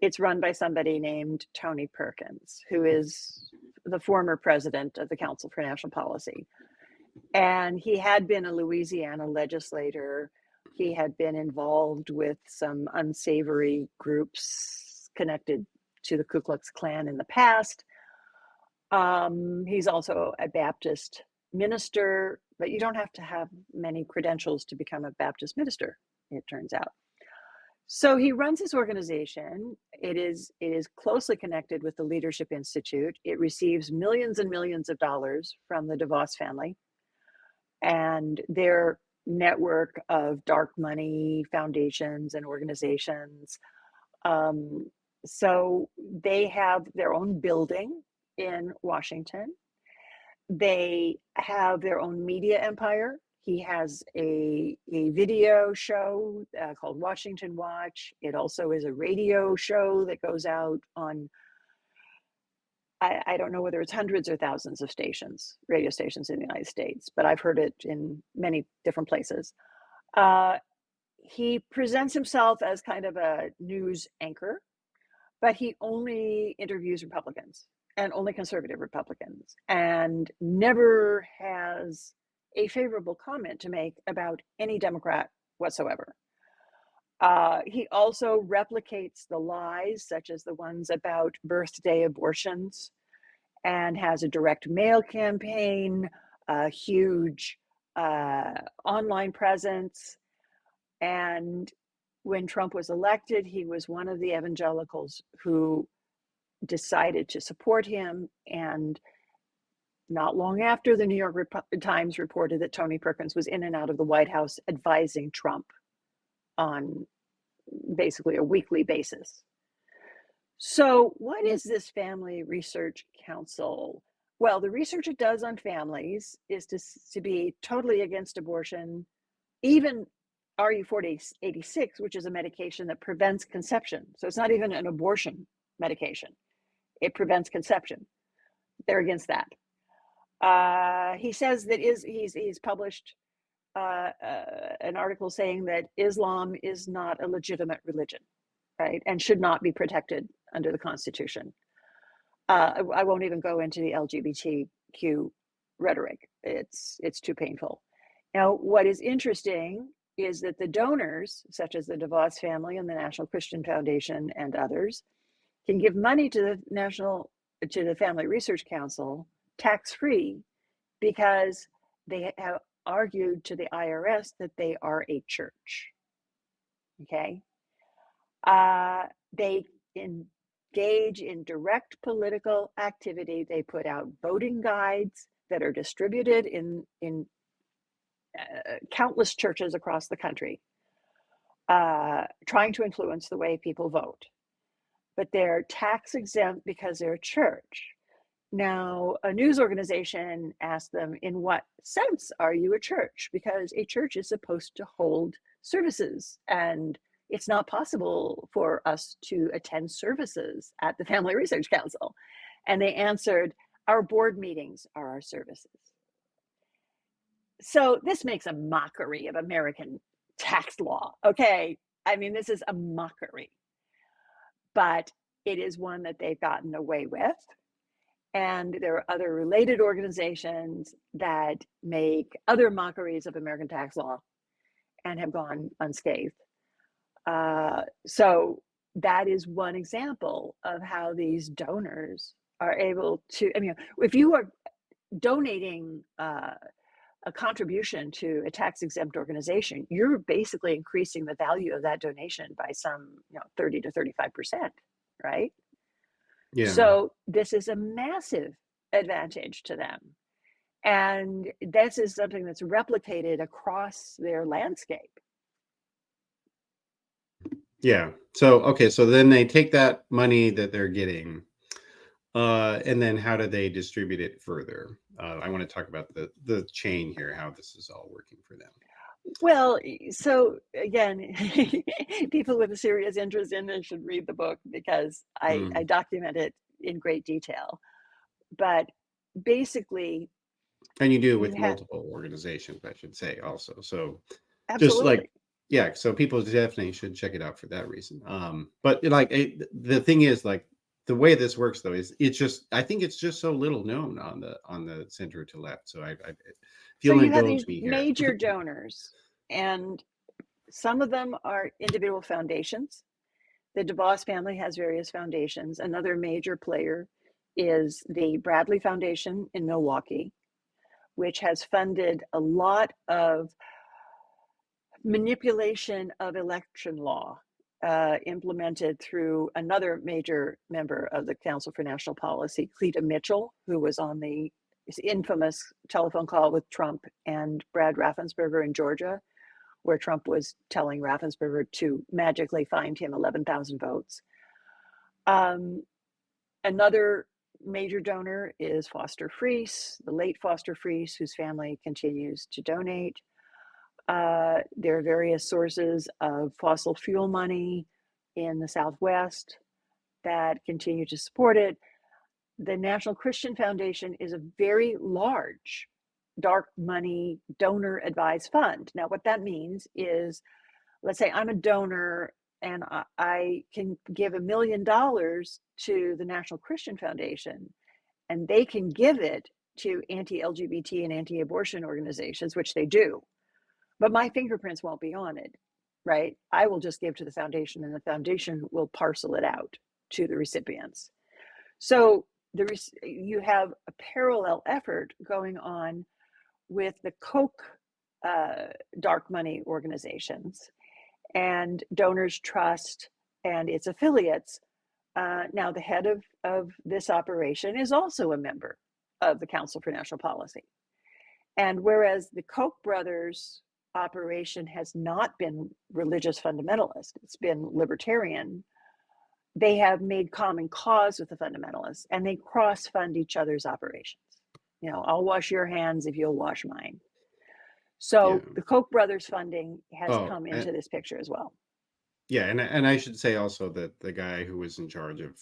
B: It's run by somebody named Tony Perkins, who is the former president of the Council for National Policy. And he had been a Louisiana legislator. He had been involved with some unsavory groups connected to the Ku Klux Klan in the past. He's also a Baptist minister, but you don't have to have many credentials to become a Baptist minister, it turns out. So he runs his organization. It is closely connected with the Leadership Institute. It receives millions and millions of dollars from the DeVos family and their network of dark money foundations and organizations. So they have their own building in Washington. They have their own media empire. He has a video show called Washington Watch. It also is a radio show that goes out on, I don't know whether it's hundreds or thousands of stations, radio stations in the United States, but I've heard it in many different places. He presents himself as kind of a news anchor, but he only interviews Republicans and only conservative Republicans, and never has a favorable comment to make about any Democrat whatsoever. He also replicates the lies, such as the ones about birthday abortions, and has a direct mail campaign, a huge online presence. And when Trump was elected, he was one of the evangelicals who decided to support him. And not long after, the New York Times reported that Tony Perkins was in and out of the White House advising Trump on basically a weekly basis. So what is this Family Research Council? Well, the research it does on families is to be totally against abortion, even RU-486, which is a medication that prevents conception. So it's not even an abortion medication. It prevents conception. They're against that. He says that he's published an article saying that Islam is not a legitimate religion, right, and should not be protected under the Constitution. I won't even go into the LGBTQ rhetoric. It's too painful. Now, what is interesting is that the donors, such as the DeVos family and the National Christian Foundation and others, can give money to the Family Research Council tax-free because they have argued to the IRS that they are a church. Okay? They engage in direct political activity. They put out voting guides that are distributed in countless churches across the country, trying to influence the way people vote. But they're tax exempt because they're a church. Now, a news organization asked them, in what sense are you a church? Because a church is supposed to hold services, and it's not possible for us to attend services at the Family Research Council. And they answered, our board meetings are our services. So this makes a mockery of American tax law. Okay, I mean, this is a mockery, but it is one that they've gotten away with. And there are other related organizations that make other mockeries of American tax law and have gone unscathed. So that is one example of how these donors are able to, I mean, if you are donating a contribution to a tax-exempt organization, you're basically increasing the value of that donation by some 30 to 35%, right?
A: Yeah.
B: So this is a massive advantage to them. And this is something that's replicated across their landscape.
A: Yeah. So, okay. So then they take that money that they're getting, and then how do they distribute it further? I want to talk about the chain here, how this is all working for them.
B: Well, so again, people with a serious interest in this should read the book because I document it in great detail. But basically,
A: and you do with multiple organizations, I should say, also. So
B: absolutely.
A: Just like, yeah, so people definitely should check it out for that reason. But like the thing is, like, the way this works though is I think it's just so little known on the center to left. So I feel
B: so you have
A: indulge
B: these
A: me here.
B: major donors, and some of them are individual foundations. The DeVos family has various foundations. Another major player is the Bradley Foundation in Milwaukee, which has funded a lot of manipulation of election law implemented through another major member of the Council for National Policy, Cleta Mitchell, who was on the infamous telephone call with Trump and Brad Raffensperger in Georgia, where Trump was telling Raffensperger to magically find him 11,000 votes. Another major donor is Foster Friess, the late Foster Friess, whose family continues to donate. There are various sources of fossil fuel money in the Southwest that continue to support it. The National Christian Foundation is a very large dark money donor advised fund. Now, what that means is, let's say I'm a donor and I can give $1 million to the National Christian Foundation, and they can give it to anti-LGBT and anti-abortion organizations, which they do. But my fingerprints won't be on it, right? I will just give to the foundation, and the foundation will parcel it out to the recipients. So you have a parallel effort going on with the Koch dark money organizations and Donors Trust and its affiliates. Now, the head of this operation is also a member of the Council for National Policy. And whereas the Koch brothers operation has not been religious fundamentalist, it's been libertarian, they have made common cause with the fundamentalists, and they cross-fund each other's operations. I'll wash your hands if you'll wash mine. So the Koch brothers funding has come into this picture as well.
A: Yeah, and I should say also that the guy who was in charge of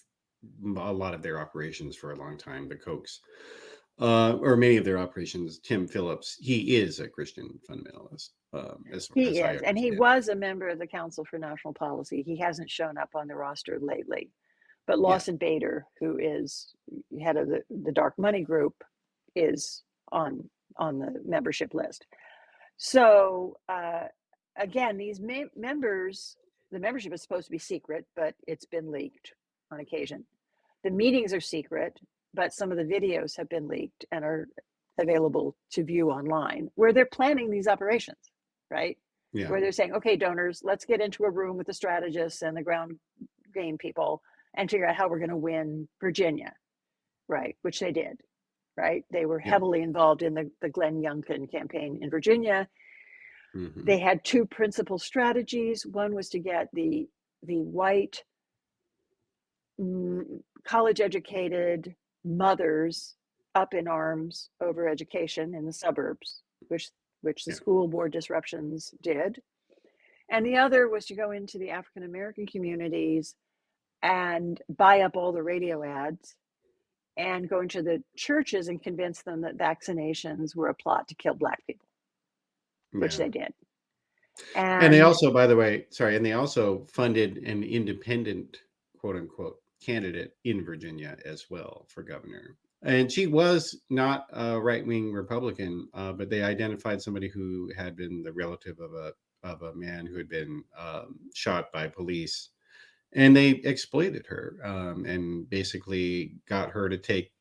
A: a lot of their operations for a long time, the Kochs, or many of their operations, Tim Phillips, he is a Christian fundamentalist.
B: He is, and he was a member of the Council for National Policy. He hasn't shown up on the roster lately. But Lawson Bader, who is head of the dark money group, is on the membership list. So again, these members, the membership is supposed to be secret, but it's been leaked on occasion. The meetings are secret, but some of the videos have been leaked and are available to view online, where they're planning these operations, right?
A: Yeah.
B: Where they're saying, okay, donors, let's get into a room with the strategists and the ground game people and figure out how we're going to win Virginia, right? Which they did, right? They were heavily involved in the Glenn Youngkin campaign in Virginia. Mm-hmm. They had two principal strategies. One was to get the white college-educated mothers up in arms over education in the suburbs, which the school board disruptions did. And the other was to go into the African American communities and buy up all the radio ads and go into the churches and convince them that vaccinations were a plot to kill Black people, which they did.
A: And they also, by the way, and they also funded an independent, quote unquote, candidate in Virginia as well for governor. And she was not a right-wing Republican, but they identified somebody who had been the relative of a man who had been shot by police, and they exploited her and basically got her to take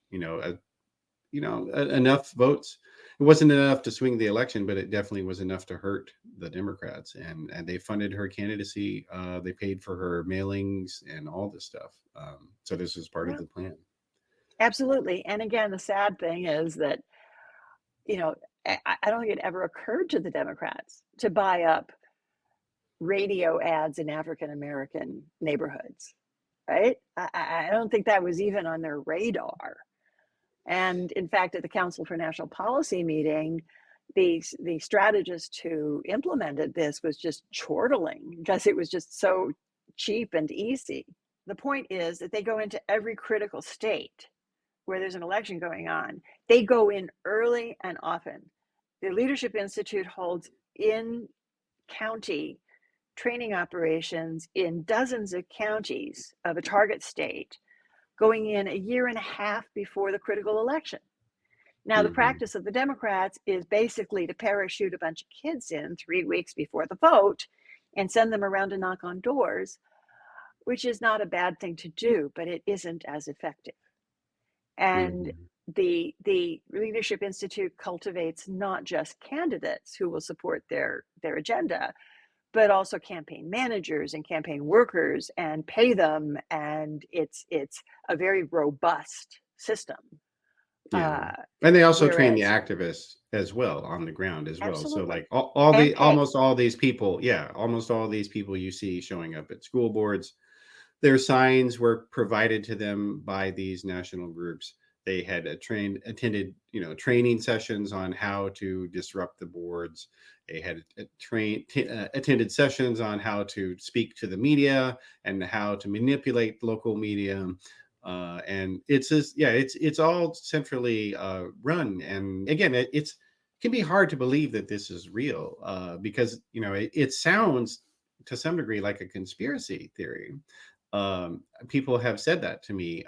A: enough votes. It wasn't enough to swing the election, but it definitely was enough to hurt the Democrats. And they funded her candidacy. They paid for her mailings and all this stuff. So this was part of the plan.
B: Absolutely. And again, the sad thing is that, I don't think it ever occurred to the Democrats to buy up radio ads in African American neighborhoods, right? I don't think that was even on their radar. And in fact, at the Council for National Policy meeting, the strategist who implemented this was just chortling because it was just so cheap and easy. The point is that they go into every critical state where there's an election going on. They go in early and often. The Leadership Institute holds in-county training operations in dozens of counties of a target state, going in a year and a half before the critical election. Now, the practice of the Democrats is basically to parachute a bunch of kids in 3 weeks before the vote and send them around to knock on doors. which is not a bad thing to do, but it isn't as effective. And
A: Mhm.
B: the Leadership Institute cultivates not just candidates who will support their agenda, but also campaign managers and campaign workers and pay them. And it's a very robust system.
A: Yeah.
B: Uh,
A: And they also train the
B: Whereas,
A: activists as well on the ground as well. So
B: absolutely,
A: like all
B: and
A: the
B: pay.
A: almost all these people, yeah, almost all these people you see showing up at school boards, their signs were provided to them by these national groups. They had attended, training sessions on how to disrupt the boards. They had attended sessions on how to speak to the media and how to manipulate local media. And it's just, yeah, it's all centrally run. And again, it can be hard to believe that this is real because it sounds to some degree like a conspiracy theory. People have said that to me,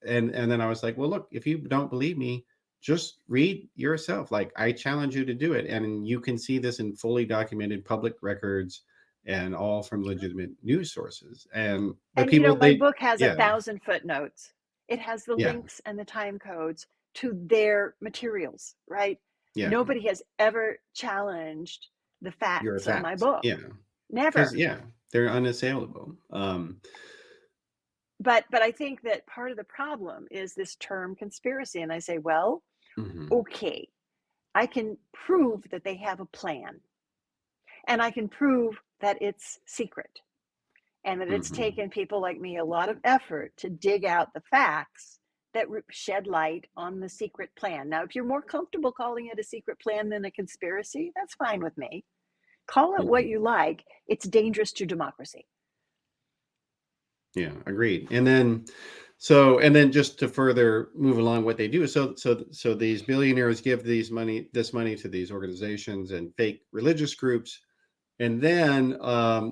A: and then I was like, well, look, if you don't believe me, just read yourself. Like, I challenge you to do it, and you can see this in fully documented public records and all from legitimate news sources. And but
B: And you know,
A: people,
B: my
A: they,
B: book has
A: yeah,
B: 1,000 footnotes. It has the
A: yeah,
B: links and the time codes to their materials, right?
A: yeah,
B: Nobody has ever challenged the
A: your
B: facts of my
A: facts,
B: book.
A: yeah, because
B: Never.
A: yeah, they're unassailable.
B: But I think that part of the problem is this term conspiracy. And I say, well,
A: Mhm,
B: okay, I can prove that they have a plan, and I can prove that it's secret, and that it's
A: mhm.
B: taken people like me a lot of effort to dig out the facts that shed light on the secret plan. Now, if you're more comfortable calling it a secret plan than a conspiracy, that's fine with me. Call it what
A: Mhm.
B: you like. It's dangerous to democracy.
A: Yeah, agreed. And then just to further move along what they do, so these billionaires give this money to these organizations and fake religious groups, and then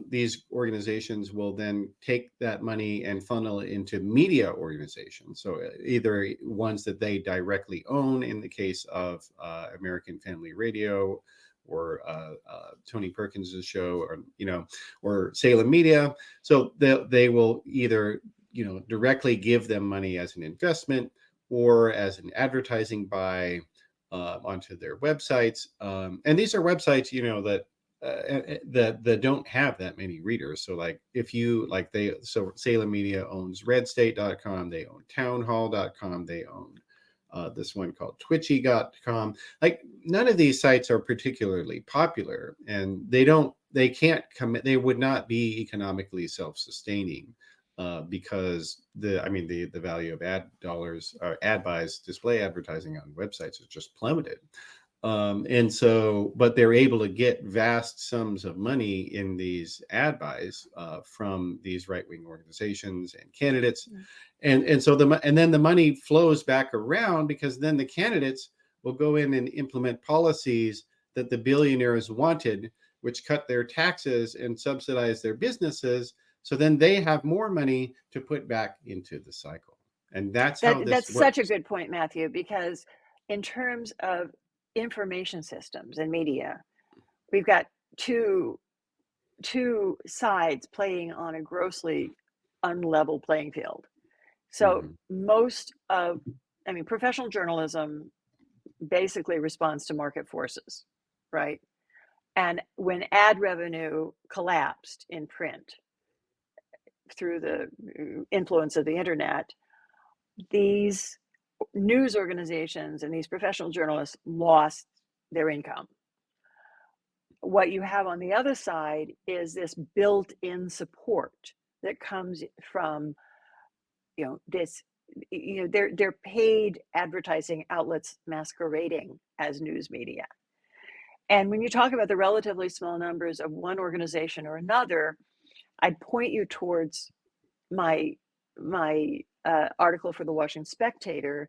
A: these organizations will then take that money and funnel it into media organizations. So either ones that they directly own, in the case of American Family Radio, or Tony Perkins's show, or Salem Media. So they will either directly give them money as an investment or as an advertising buy onto their websites. And these are websites that don't have that many readers. So like if you like they so Salem Media owns redstate.com, they own townhall.com, they own this one called twitchy.com. Like none of these sites are particularly popular, and they can't commit, they would not be economically self-sustaining because the value of ad dollars or ad buys, display advertising on websites has just plummeted. And so, but they're able to get vast sums of money in these ad buys from these right-wing organizations and candidates,
B: Mm.
A: and then the money flows back around because then the candidates will go in and implement policies that the billionaires wanted, which cut their taxes and subsidize their businesses. So then they have more money to put back into the cycle, and that's how this
B: That's such a
A: works.
B: good point, Matthew, because in terms of information systems and media, we've got two sides playing on a grossly unlevel playing field. So
A: Mhm,
B: professional journalism basically responds to market forces, right? And when ad revenue collapsed in print through the influence of the internet, these news organizations and these professional journalists lost their income. What you have on the other side is this built-in support that comes from, this, they're paid advertising outlets masquerading as news media. And when you talk about the relatively small numbers of one organization or another, I'd point you towards my article for the Washington Spectator,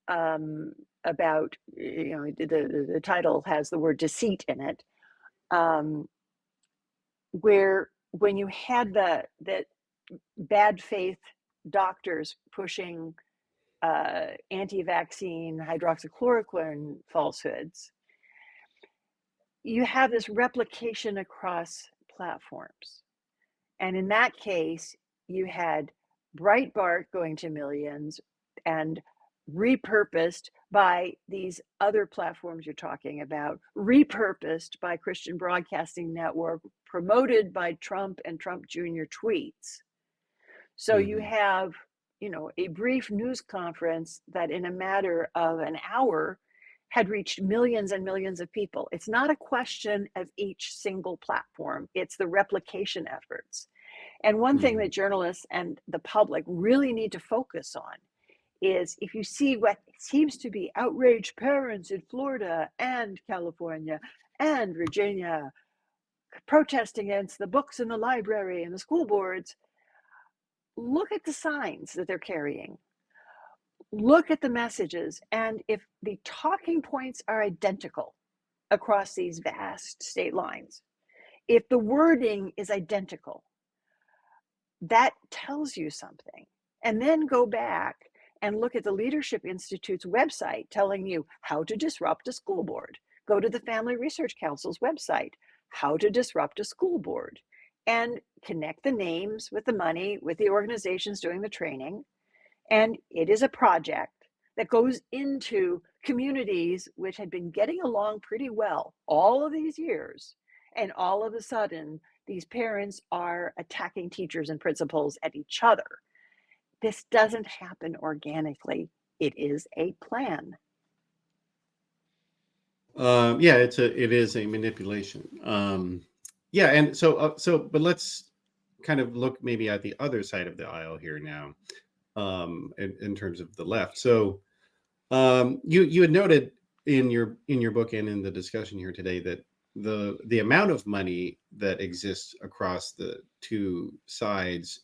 B: um, about, the title has the word deceit in it, um, where when you had the bad faith doctors pushing anti-vaccine hydroxychloroquine falsehoods, you have this replication across platforms. And in that case, you had Breitbart going to millions and repurposed by these other platforms you're talking about, repurposed by Christian Broadcasting Network, promoted by Trump and Trump Jr. tweets. So you
A: Hmm.
B: have, a brief news conference that in a matter of an hour had reached millions and millions of people. It's not a question of each single platform, it's the replication efforts. And one thing
A: Hmm.
B: that journalists and the public really need to focus on is if you see what seems to be outraged parents in Florida and California and Virginia protesting against the books in the library and the school boards, look at the signs that they're carrying. Look at the messages. And if the talking points are identical across these vast state lines, if the wording is identical, that tells you something. And then go back and look at the Leadership Institute's website telling you how to disrupt a school board. Go to the Family Research Council's website, how to disrupt a school board, and connect the names with the money, with the organizations doing the training. And it is a project that goes into communities which had been getting along pretty well all of these years. And all of a sudden, these parents are attacking teachers and principals at each other. This doesn't happen organically. It is a plan.
A: Yeah, it is a manipulation. Yeah, and but let's kind of look maybe at the other side of the aisle here now, in terms of the left. So, you had noted in your book and in the discussion here today that the amount of money that exists across the two sides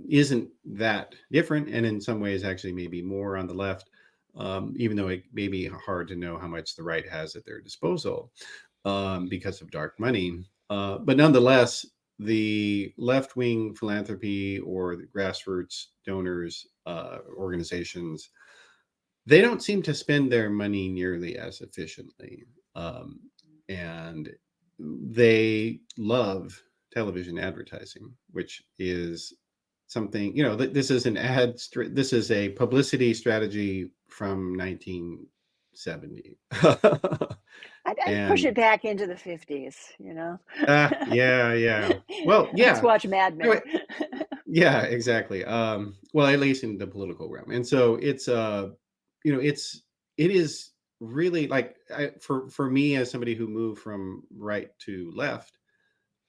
A: isn't that different, and in some ways actually maybe more on the left, even though it may be hard to know how much the right has at their disposal because of dark money. But nonetheless, the left wing philanthropy or the grassroots donors organizations, they don't seem to spend their money nearly as efficiently. Um, and they love television advertising, which is something, this is this is a publicity strategy from 1970.
B: I'd push
A: And
B: it back into the 50s.
A: yeah, yeah. Well,
B: Let's
A: yeah.
B: watch Mad Men.
A: Anyway, yeah, exactly. Well, at least in the political realm. And so it is really like for me as somebody who moved from right to left,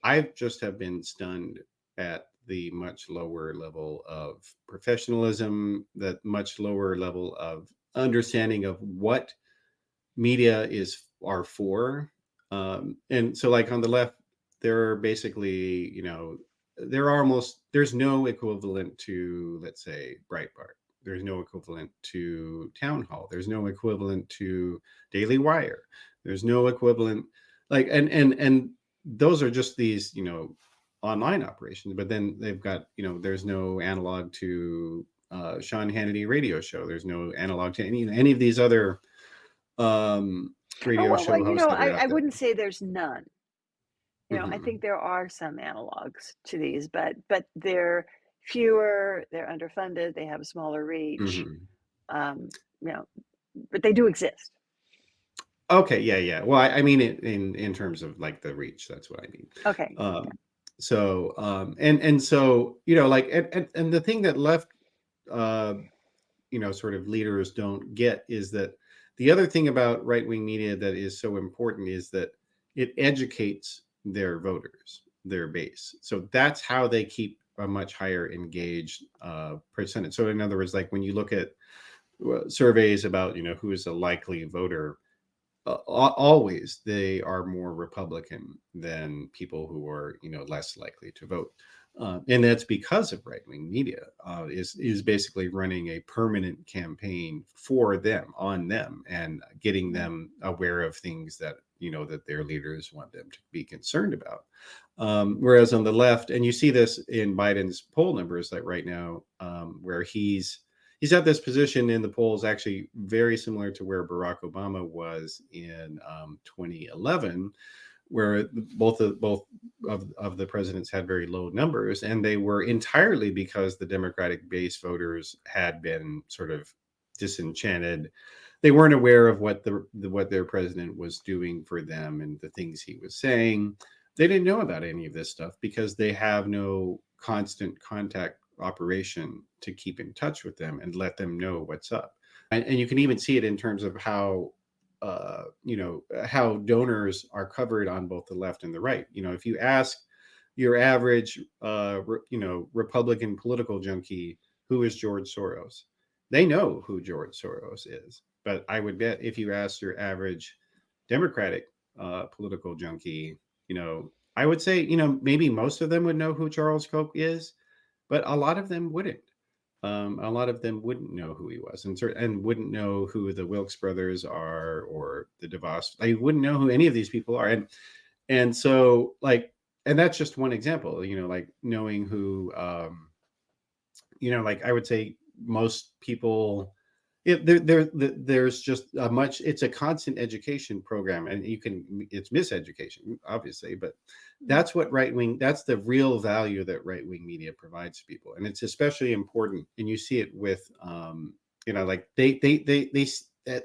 A: I just have been stunned at the much lower level of professionalism, that much lower level of understanding of what media are for. And so like on the left, there are basically, there's no equivalent to, let's say, Breitbart. There's no equivalent to Town Hall. There's no equivalent to Daily Wire. There's no equivalent, like, and those are just these, online operations. But then they've got, there's no analog to Sean Hannity radio show. There's no analog to any of these other
B: Oh,
A: radio
B: well,
A: show hosts that are
B: I
A: out there.
B: wouldn't say there's none. I think
A: Hmm.
B: there are some analogs to these, but they're fewer, they're underfunded, they have a smaller reach,
A: Hmm.
B: um, you know, but they do exist.
A: Okay, yeah, yeah. Well, I mean it in terms of like the reach. That's what I mean.
B: Okay, yeah.
A: Um, and so like and the thing that left uh, sort of leaders don't get is that the other thing about right wing media that is so important is that it educates their voters, their base. So that's how they keep a much higher engaged percentage. So in other words, like when you look at surveys about who is a likely voter, always they are more Republican than people who are less likely to vote, and that's because of right wing media is basically running a permanent campaign for them, on them, and getting
B: Mhm.
A: them aware of things that that their leaders want them to be concerned about. Whereas on the left, and you see this in Biden's poll numbers, like right now, where he's at this position in the polls actually very similar to where Barack Obama was in 2011, where both of the presidents had very low numbers, and they were entirely because the Democratic base voters had been sort of disenchanted. They weren't aware of what their president was doing for them and the things he was saying. They didn't know about any of this stuff because they have no constant contact operation to keep in touch with them and let them know what's up. And you can even see it in terms of how how donors are covered on both the left and the right. If you ask your average Republican political junkie, who is George Soros, they know who George Soros is. But I would bet if you ask your average Democratic political junkie, I would say, maybe most of them would know who Charles Koch is, but a lot of them wouldn't. A lot of them wouldn't know who he was, and wouldn't know who the Wilkes brothers are or the DeVos. They wouldn't know who any of these people are, and so and that's just one example. Like knowing who, like I would say most people. There's just it's a constant education program, and it's miseducation, obviously, but that's the real value that right-wing media provides to people. And it's especially important, and you see it with, like they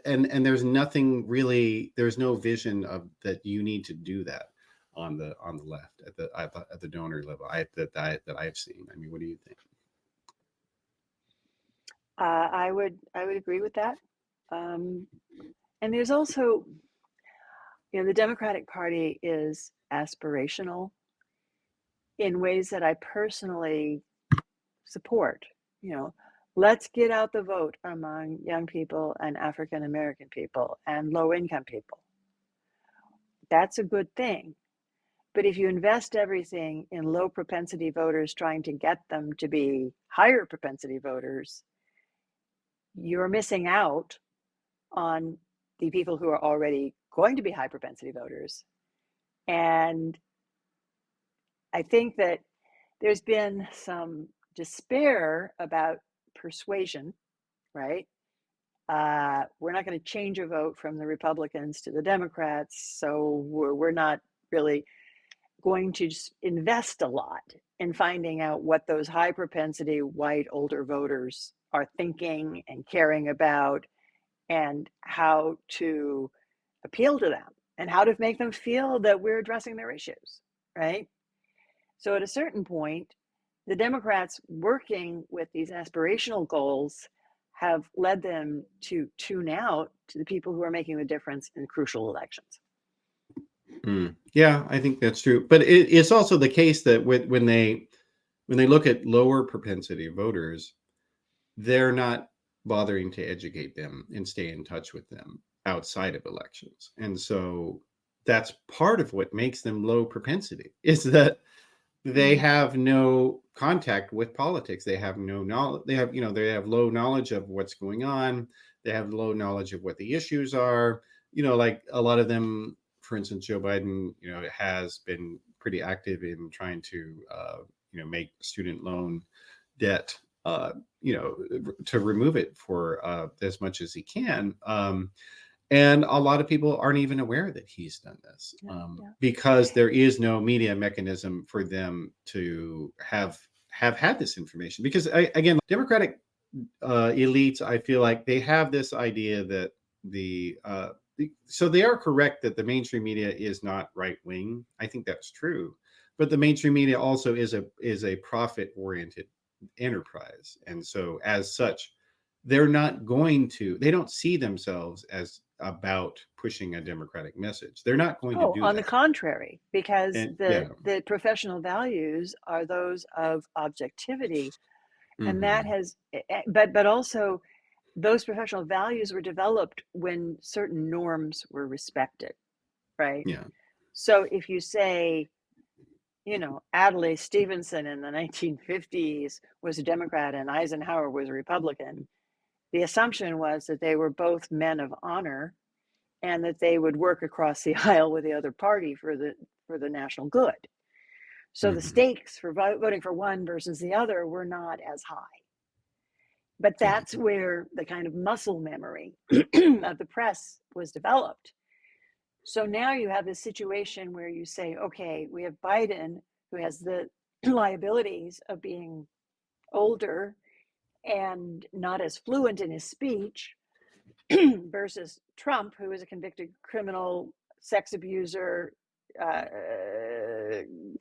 A: and there's nothing really, there's no vision of that you need to do that on the left at the donor level that I've seen. I mean, what do you think?
B: I would agree with that. And there's also, the Democratic Party is aspirational in ways that I personally support. Let's get out the vote among young people and African American people and low income people. That's a good thing. But if you invest everything in low propensity voters, trying to get them to be higher propensity voters, you're missing out on the people who are already going to be high propensity voters. And I think that there's been some despair about persuasion, right? We're not going to change a vote from the Republicans to the Democrats, so we're not really going to invest a lot in finding out what those high propensity white older voters are thinking and caring about, and how to appeal to them and how to make them feel that we're addressing their issues, right? So at a certain point, the Democrats working with these aspirational goals have led them to tune out to the people who are making the difference in crucial elections.
A: Yeah, I think that's true. But it's also the case that when they look at lower propensity voters, they're not bothering to educate them and stay in touch with them outside of elections. And so that's part of what makes them low propensity, is that they have no contact with politics. They have no knowledge. They have low knowledge of what's going on. They have low knowledge of what the issues are. Like a lot of them, for instance, Joe Biden, has been pretty active in trying to, make student loan debt, to remove it for as much as he can. And a lot of people aren't even aware that he's done this, because there is no media mechanism for them to have had this information. Because again, Democratic elites, I feel like they have this idea that so they are correct that the mainstream media is not right wing. I think that's true, but the mainstream media also is a profit oriented enterprise, and so as such, they don't see themselves as about pushing a democratic message. They're not going to do
B: on
A: that.
B: the contrary, because
A: And,
B: the professional values are those of objectivity, and that has, but also those professional values were developed when certain norms were respected, right?
A: Yeah.
B: So if you say, Adlai Stevenson in the 1950s was a Democrat and Eisenhower was a Republican, the assumption was that they were both men of honor and that they would work across the aisle with the other party for the national good. So the stakes for voting for one versus the other were not as high. But that's where the kind of muscle memory of the press was developed. So now you have this situation where you say, okay, we have Biden, who has the liabilities of being older and not as fluent in his speech, versus Trump, who is a convicted criminal, sex abuser, uh,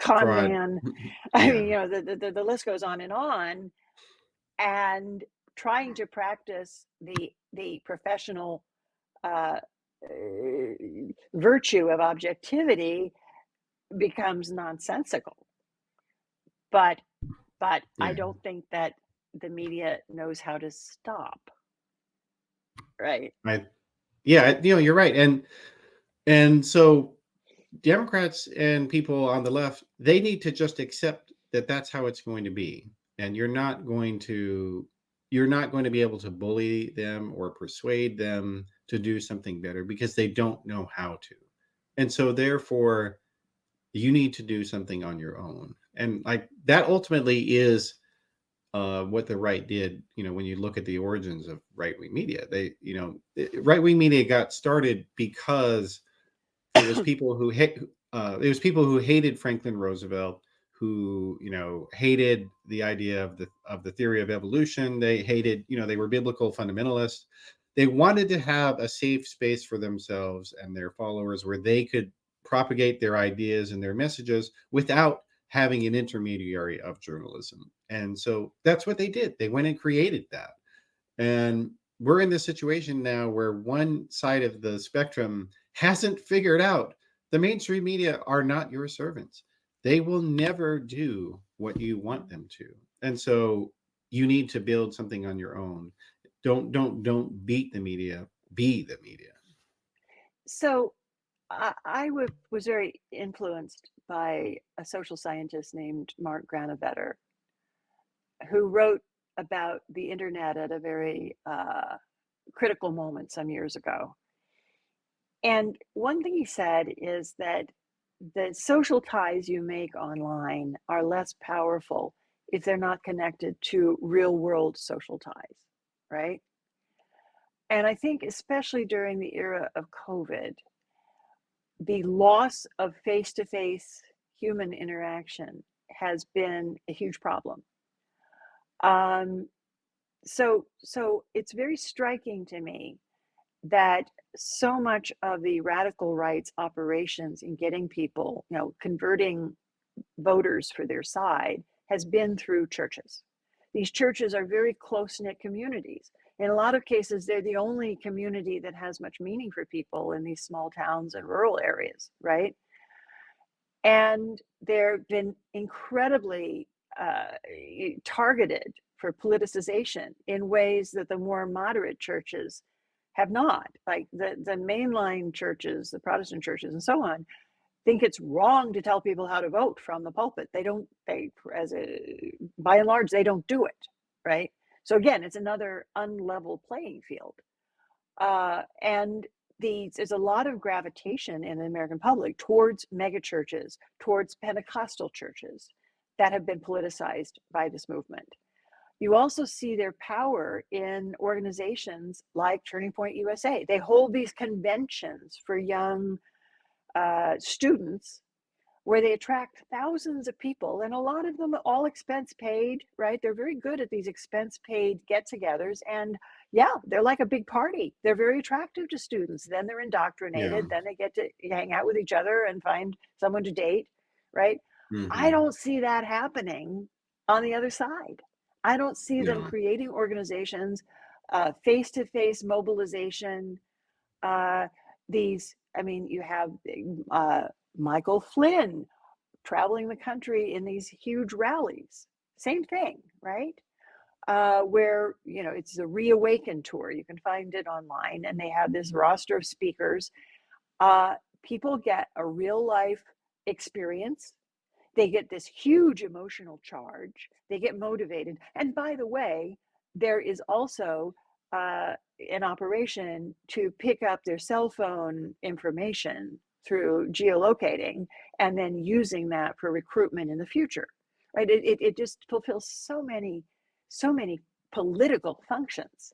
B: con
A: Fraud.
B: man. I mean,
A: Yeah.
B: the list goes on, and trying to practice the professional uh, virtue of objectivity becomes nonsensical. But I
A: Yeah.
B: don't think that the media knows how to stop. Right.
A: I yeah, you're right. And so Democrats and people on the left, they need to just accept that that's how it's going to be. And you're not going to be able to bully them or persuade them to do something better because they don't know how to. And so therefore you need to do something on your own. And like that ultimately is what the right did. When you look at the origins of right wing media, right wing media got started because it was people who hated Franklin Roosevelt, who hated the idea of the theory of evolution. They hated, they were biblical fundamentalists. They wanted to have a safe space for themselves and their followers where they could propagate their ideas and their messages without having an intermediary of journalism. And so that's what they did. They went and created that. And we're in this situation now where one side of the spectrum hasn't figured out the mainstream media are not your servants. They will never do what you want them to. And so you need to build something on your own. Don't beat the media, be the media.
B: So was very influenced by a social scientist named Mark Granovetter, who wrote about the internet at a very critical moment some years ago. And one thing he said is that the social ties you make online are less powerful if they're not connected to real world social ties, right? And I think, especially during the era of COVID, the loss of face to face human interaction has been a huge problem. Um, so it's very striking to me that so much of the radical right's operations in getting people, converting voters for their side has been through churches. These churches are very close-knit communities. In a lot of cases, they're the only community that has much meaning for people in these small towns and rural areas, right? And they've been incredibly targeted for politicization in ways that the more moderate churches have not. Like the mainline churches, the Protestant churches, and so on, think it's wrong to tell people how to vote from the pulpit. By and large, they don't do it, right? So again, it's another unlevel playing field. And there's a lot of gravitation in the American public towards megachurches, towards Pentecostal churches that have been politicized by this movement. You also see their power in organizations like Turning Point USA. They hold these conventions for young students where they attract thousands of people, and a lot of them all expense paid, right? They're very good at these expense paid get-togethers, and yeah, they're like a big party. They're very attractive to students. Then they're
A: Yeah.
B: indoctrinated, then they get to hang out with each other and find someone to date, right? I
A: Hmm.
B: don't see that happening on the other side. I don't see them
A: Yeah.
B: creating organizations, face-to-face mobilization, uh, you have Michael Flynn traveling the country in these huge rallies. Same thing, right? Where, it's a Reawaken tour. You can find it online, and they have this roster of speakers. Uh, People get a real life experience. They get this huge emotional charge. They get motivated. And by the way, there is also an operation to pick up their cell phone information through geolocating and then using that for recruitment in the future, right? It just fulfills so many political functions.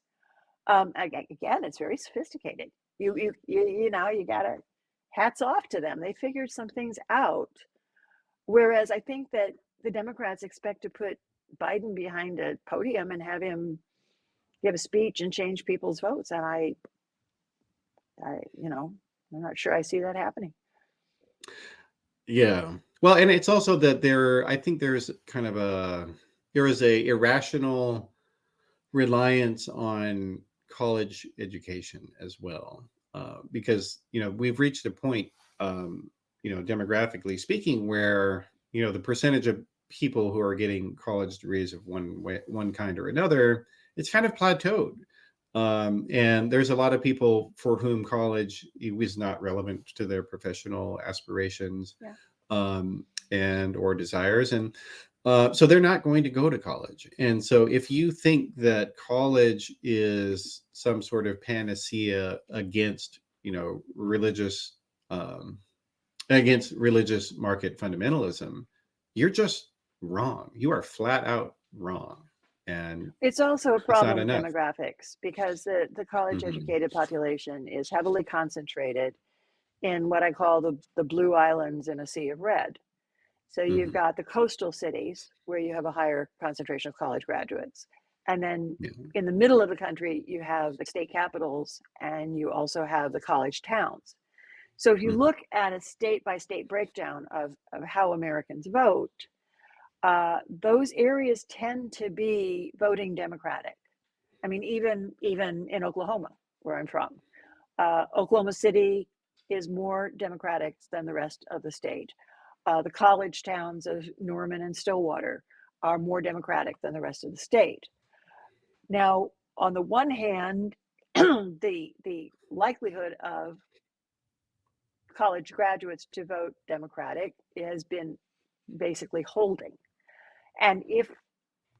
B: Again, it's very sophisticated. You gotta hats off to them. They figured some things out. Whereas I think that the Democrats expect to put Biden behind a podium and have him give a speech and change people's votes. And I'm not sure I see that happening.
A: Yeah. Well, and it's also that I think there is a irrational reliance on college education as well, because we've reached a point, demographically speaking, where the percentage of people who are getting college degrees of one kind or another, it's kind of plateaued. And there's a lot of people for whom college was not relevant to their professional aspirations,
B: Yeah.
A: and or desires, and so they're not going to go to college. And so if you think that college is some sort of panacea against, religious, against religious market fundamentalism, you're just wrong. You are flat out wrong. And
B: It's also a
A: it's not
B: problem with
A: enough.
B: demographics because the college
A: Hmm.
B: educated population is heavily concentrated in what I call the blue islands in a sea of red. So you've
A: Hmm.
B: got the coastal cities where you have a higher concentration of college graduates. And then
A: Yeah.
B: in the middle of the country, you have the state capitals and you also have the college towns. So if you
A: Hmm.
B: look at a state by state breakdown of how Americans vote, those areas tend to be voting Democratic. I mean, even in Oklahoma, where I'm from, Oklahoma City is more Democratic than the rest of the state. The college towns of Norman and Stillwater are more Democratic than the rest of the state. Now, on the one hand, the likelihood of college graduates to vote Democratic has been basically holding. And if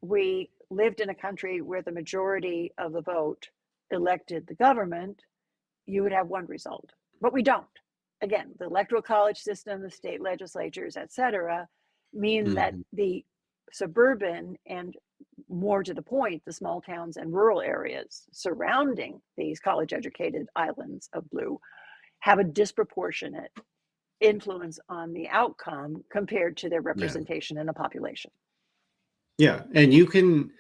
B: we lived in a country where the majority of the vote elected the government, you would have one result. But we don't. Again, the electoral college system, the state legislatures, et cetera, mean that
A: Hmm.
B: the suburban and, more to the point, the small towns and rural areas surrounding these college educated islands of blue have a disproportionate influence on the outcome compared to their
A: Yeah.
B: representation in a population.
A: Yeah. And you can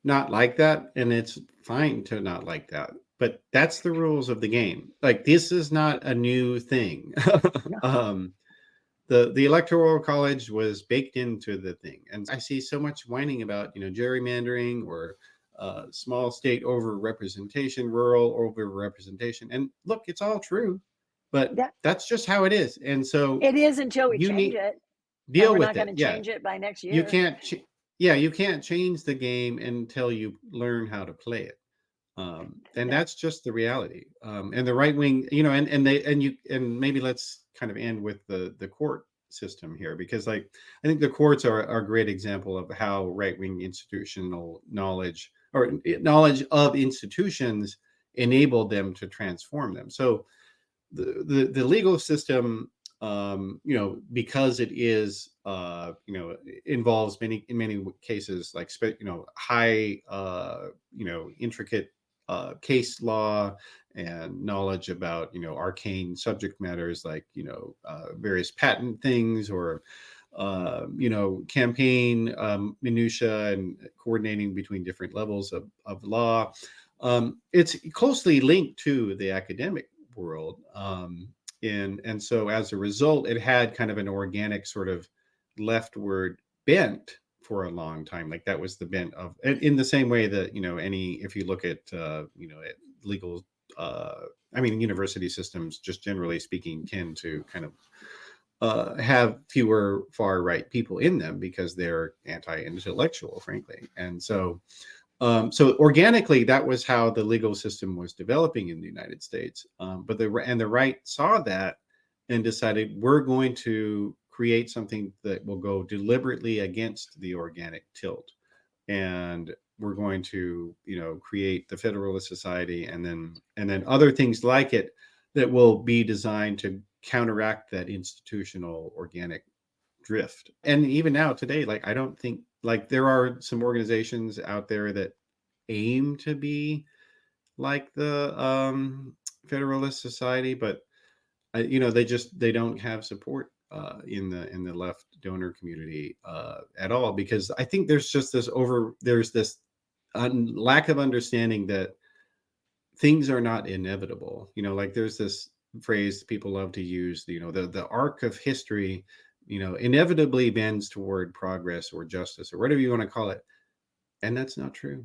A: not like that, and it's fine to not like that. But that's the rules of the game. Like, this is not a new thing.
B: No.
A: um, the electoral college was baked into the thing, and I see so much whining about gerrymandering or small state over representation, rural over representation. And look, it's all true, but
B: Yeah,
A: that's just how it is. And so
B: it is until we
A: you
B: change
A: need
B: it, and
A: deal
B: we're
A: with
B: not going
A: it.
B: to
A: Yeah,
B: change it by next
A: you
B: year.
A: can't. Yeah, you can't change the game until you learn how to play it. And
B: Yeah.
A: that's just the reality. And the right wing, and maybe let's kind of end with the court system here, because like I think the courts are a great example of how right wing institutional knowledge, or knowledge of institutions, enabled them to transform them. So the legal system, because it is involves in many cases, like high intricate case law and knowledge about arcane subject matters, like various patent things, or campaign minutia, and coordinating between different levels of law. It's closely linked to the academic world. And so as a result, it had kind of an organic sort of leftward bent for a long time. Like, that was the bent of, in the same way that, if you look at, at legal, university systems, just generally speaking, tend to kind of have fewer far right people in them because they're anti-intellectual, frankly. And so organically, that was how the legal system was developing in the United States. But the right saw that and decided, we're going to create something that will go deliberately against the organic tilt, and we're going to create the Federalist Society, and then other things like it that will be designed to counteract that institutional organic drift. And even now today, like, I don't think, like, there are some organizations out there that aim to be like the Federalist Society, but they don't have support in the left donor community at all, because I think there's this lack of understanding that things are not inevitable. Like there's this phrase people love to use, the arc of history, inevitably bends toward progress or justice or whatever you want to call it. And that's not true.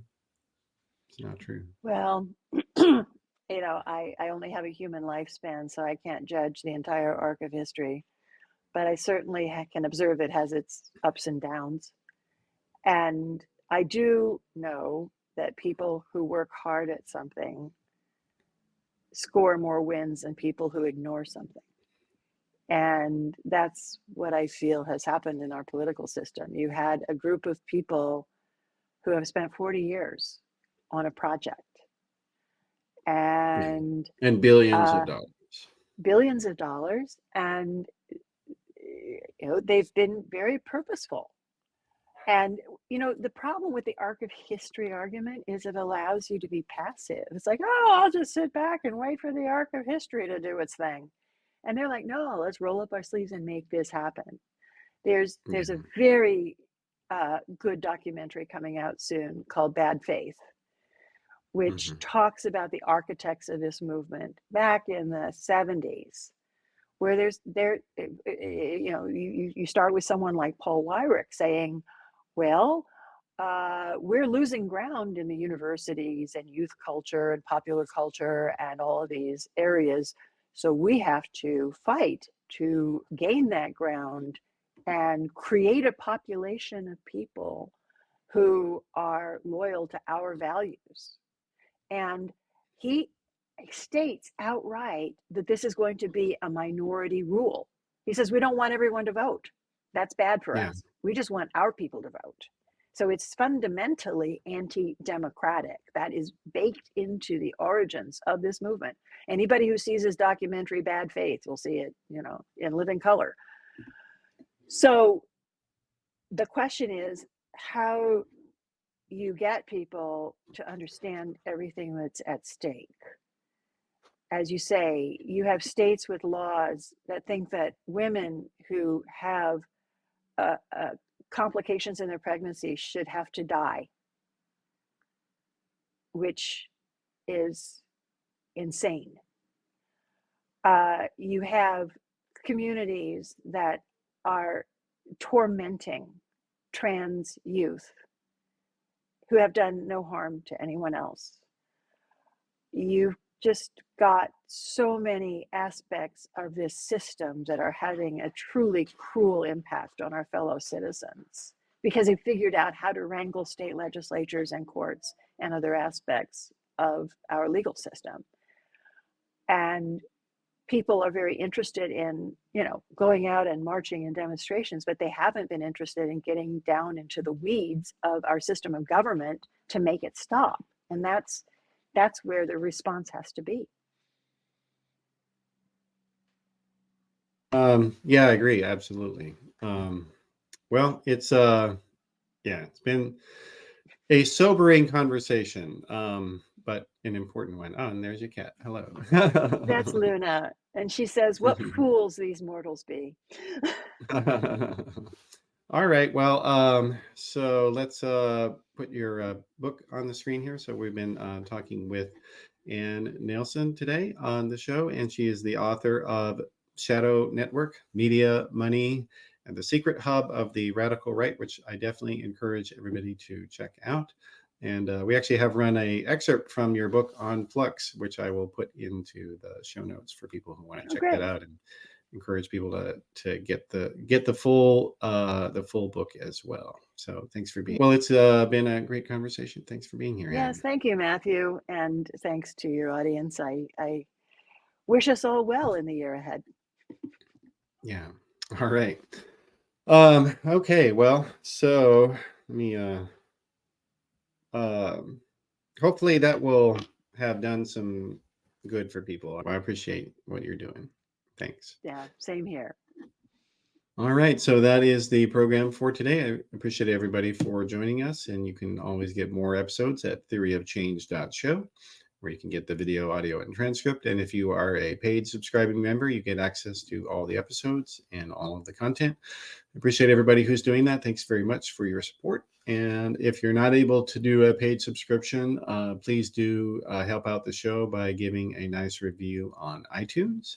A: It's not true.
B: Well, I only have a human lifespan, so I can't judge the entire arc of history, but I certainly can observe it has its ups and downs. And I do know that people who work hard at something score more wins than people who ignore something. And that's what I feel has happened in our political system. You had a group of people who have spent 40 years on a project
A: Yeah.
B: and
A: And billions of dollars.
B: billions of dollars, and they've been very purposeful. And the problem with the arc of history argument is it allows you to be passive. It's like, oh, I'll just sit back and wait for the arc of history to do its thing. And they're like, no, let's roll up our sleeves and make this happen. There's a very good documentary coming out soon called Bad Faith, which talks about the architects of this movement back in the 70s, where you start with someone like Paul Weyrich saying, well, we're losing ground in the universities and youth culture and popular culture and all of these areas. So we have to fight to gain that ground and create a population of people who are loyal to our values. And he states outright that this is going to be a minority rule. He says, we don't want everyone to vote. That's bad for us. We just want our people to vote. So it's fundamentally anti-democratic. That is baked into the origins of this movement. Anybody who sees his documentary Bad Faith will see it, in living color. So the question is how you get people to understand everything that's at stake. As you say, you have states with laws that think that women who have complications in their pregnancy should have to die, which is insane. You have communities that are tormenting trans youth who have done no harm to anyone else. You've just got so many aspects of this system that are having a truly cruel impact on our fellow citizens because they figured out how to wrangle state legislatures and courts and other aspects of our legal system. And people are very interested in, going out and marching in demonstrations, but they haven't been interested in getting down into the weeds of our system of government to make it stop. And that's where the response has to be.
A: Yeah, I agree. Absolutely. Well, it's been a sobering conversation, but an important one. Oh, and there's your cat. Hello.
B: That's Luna. And she says, what fools these mortals be.
A: All right. Well, so let's put your book on the screen here. So we've been talking with Ann Nelson today on the show, and she is the author of Shadow Network, Media, Money, and the Secret Hub of the Radical Right, which I definitely encourage everybody to check out. And we actually have run an excerpt from your book on Flux, which I will put into the show notes for people who want to check that out, and encourage people to get the full book as well. So thanks for being. Well, it's been a great conversation. Thanks for being here.
B: Yes, thank you, Matthew, and thanks to your audience. I wish us all well in the year ahead.
A: Yeah. All right. Okay. Well, so let me. Hopefully that will have done some good for people. I appreciate what you're doing. Thanks.
B: Yeah, same here.
A: All right, so that is the program for today. I appreciate everybody for joining us, and you can always get more episodes at theoryofchange.show. where you can get the video, audio, and transcript. And if you are a paid subscribing member, you get access to all the episodes and all of the content. I appreciate everybody who's doing that. Thanks very much for your support. And if you're not able to do a paid subscription, please do help out the show by giving a nice review on iTunes.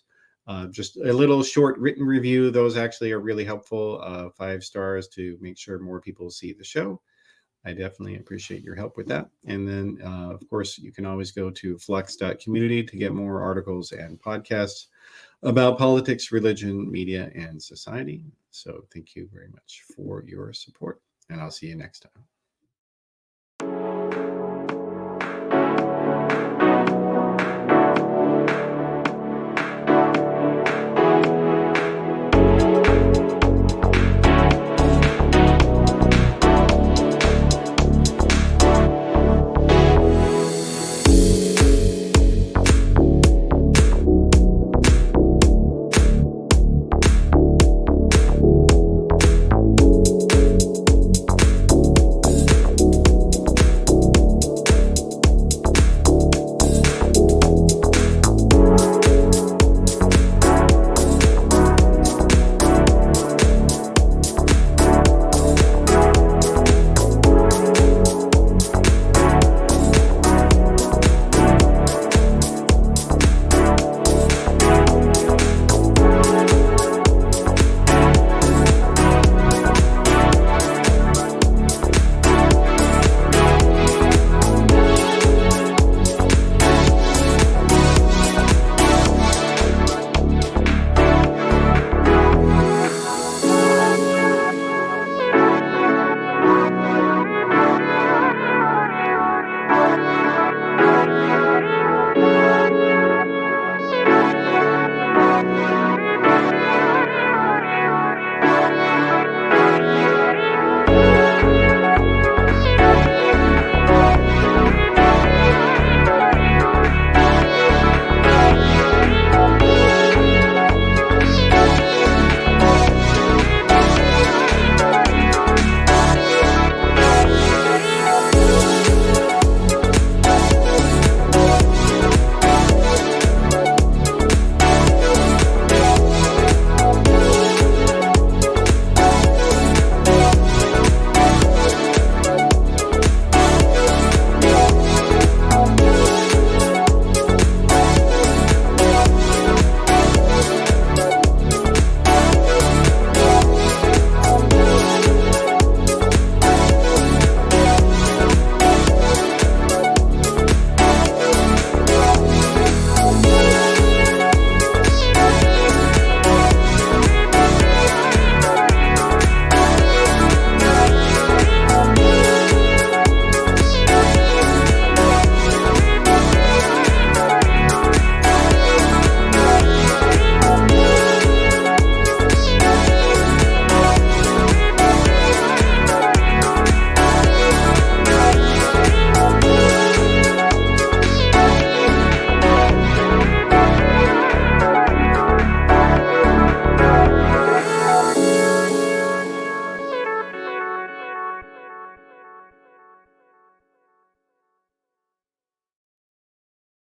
A: Just a little short written review. Those actually are really helpful. 5 stars to make sure more people see the show. I definitely appreciate your help with that. And then, of course, you can always go to flux.community to get more articles and podcasts about politics, religion, media, and society. So thank you very much for your support, and I'll see you next time.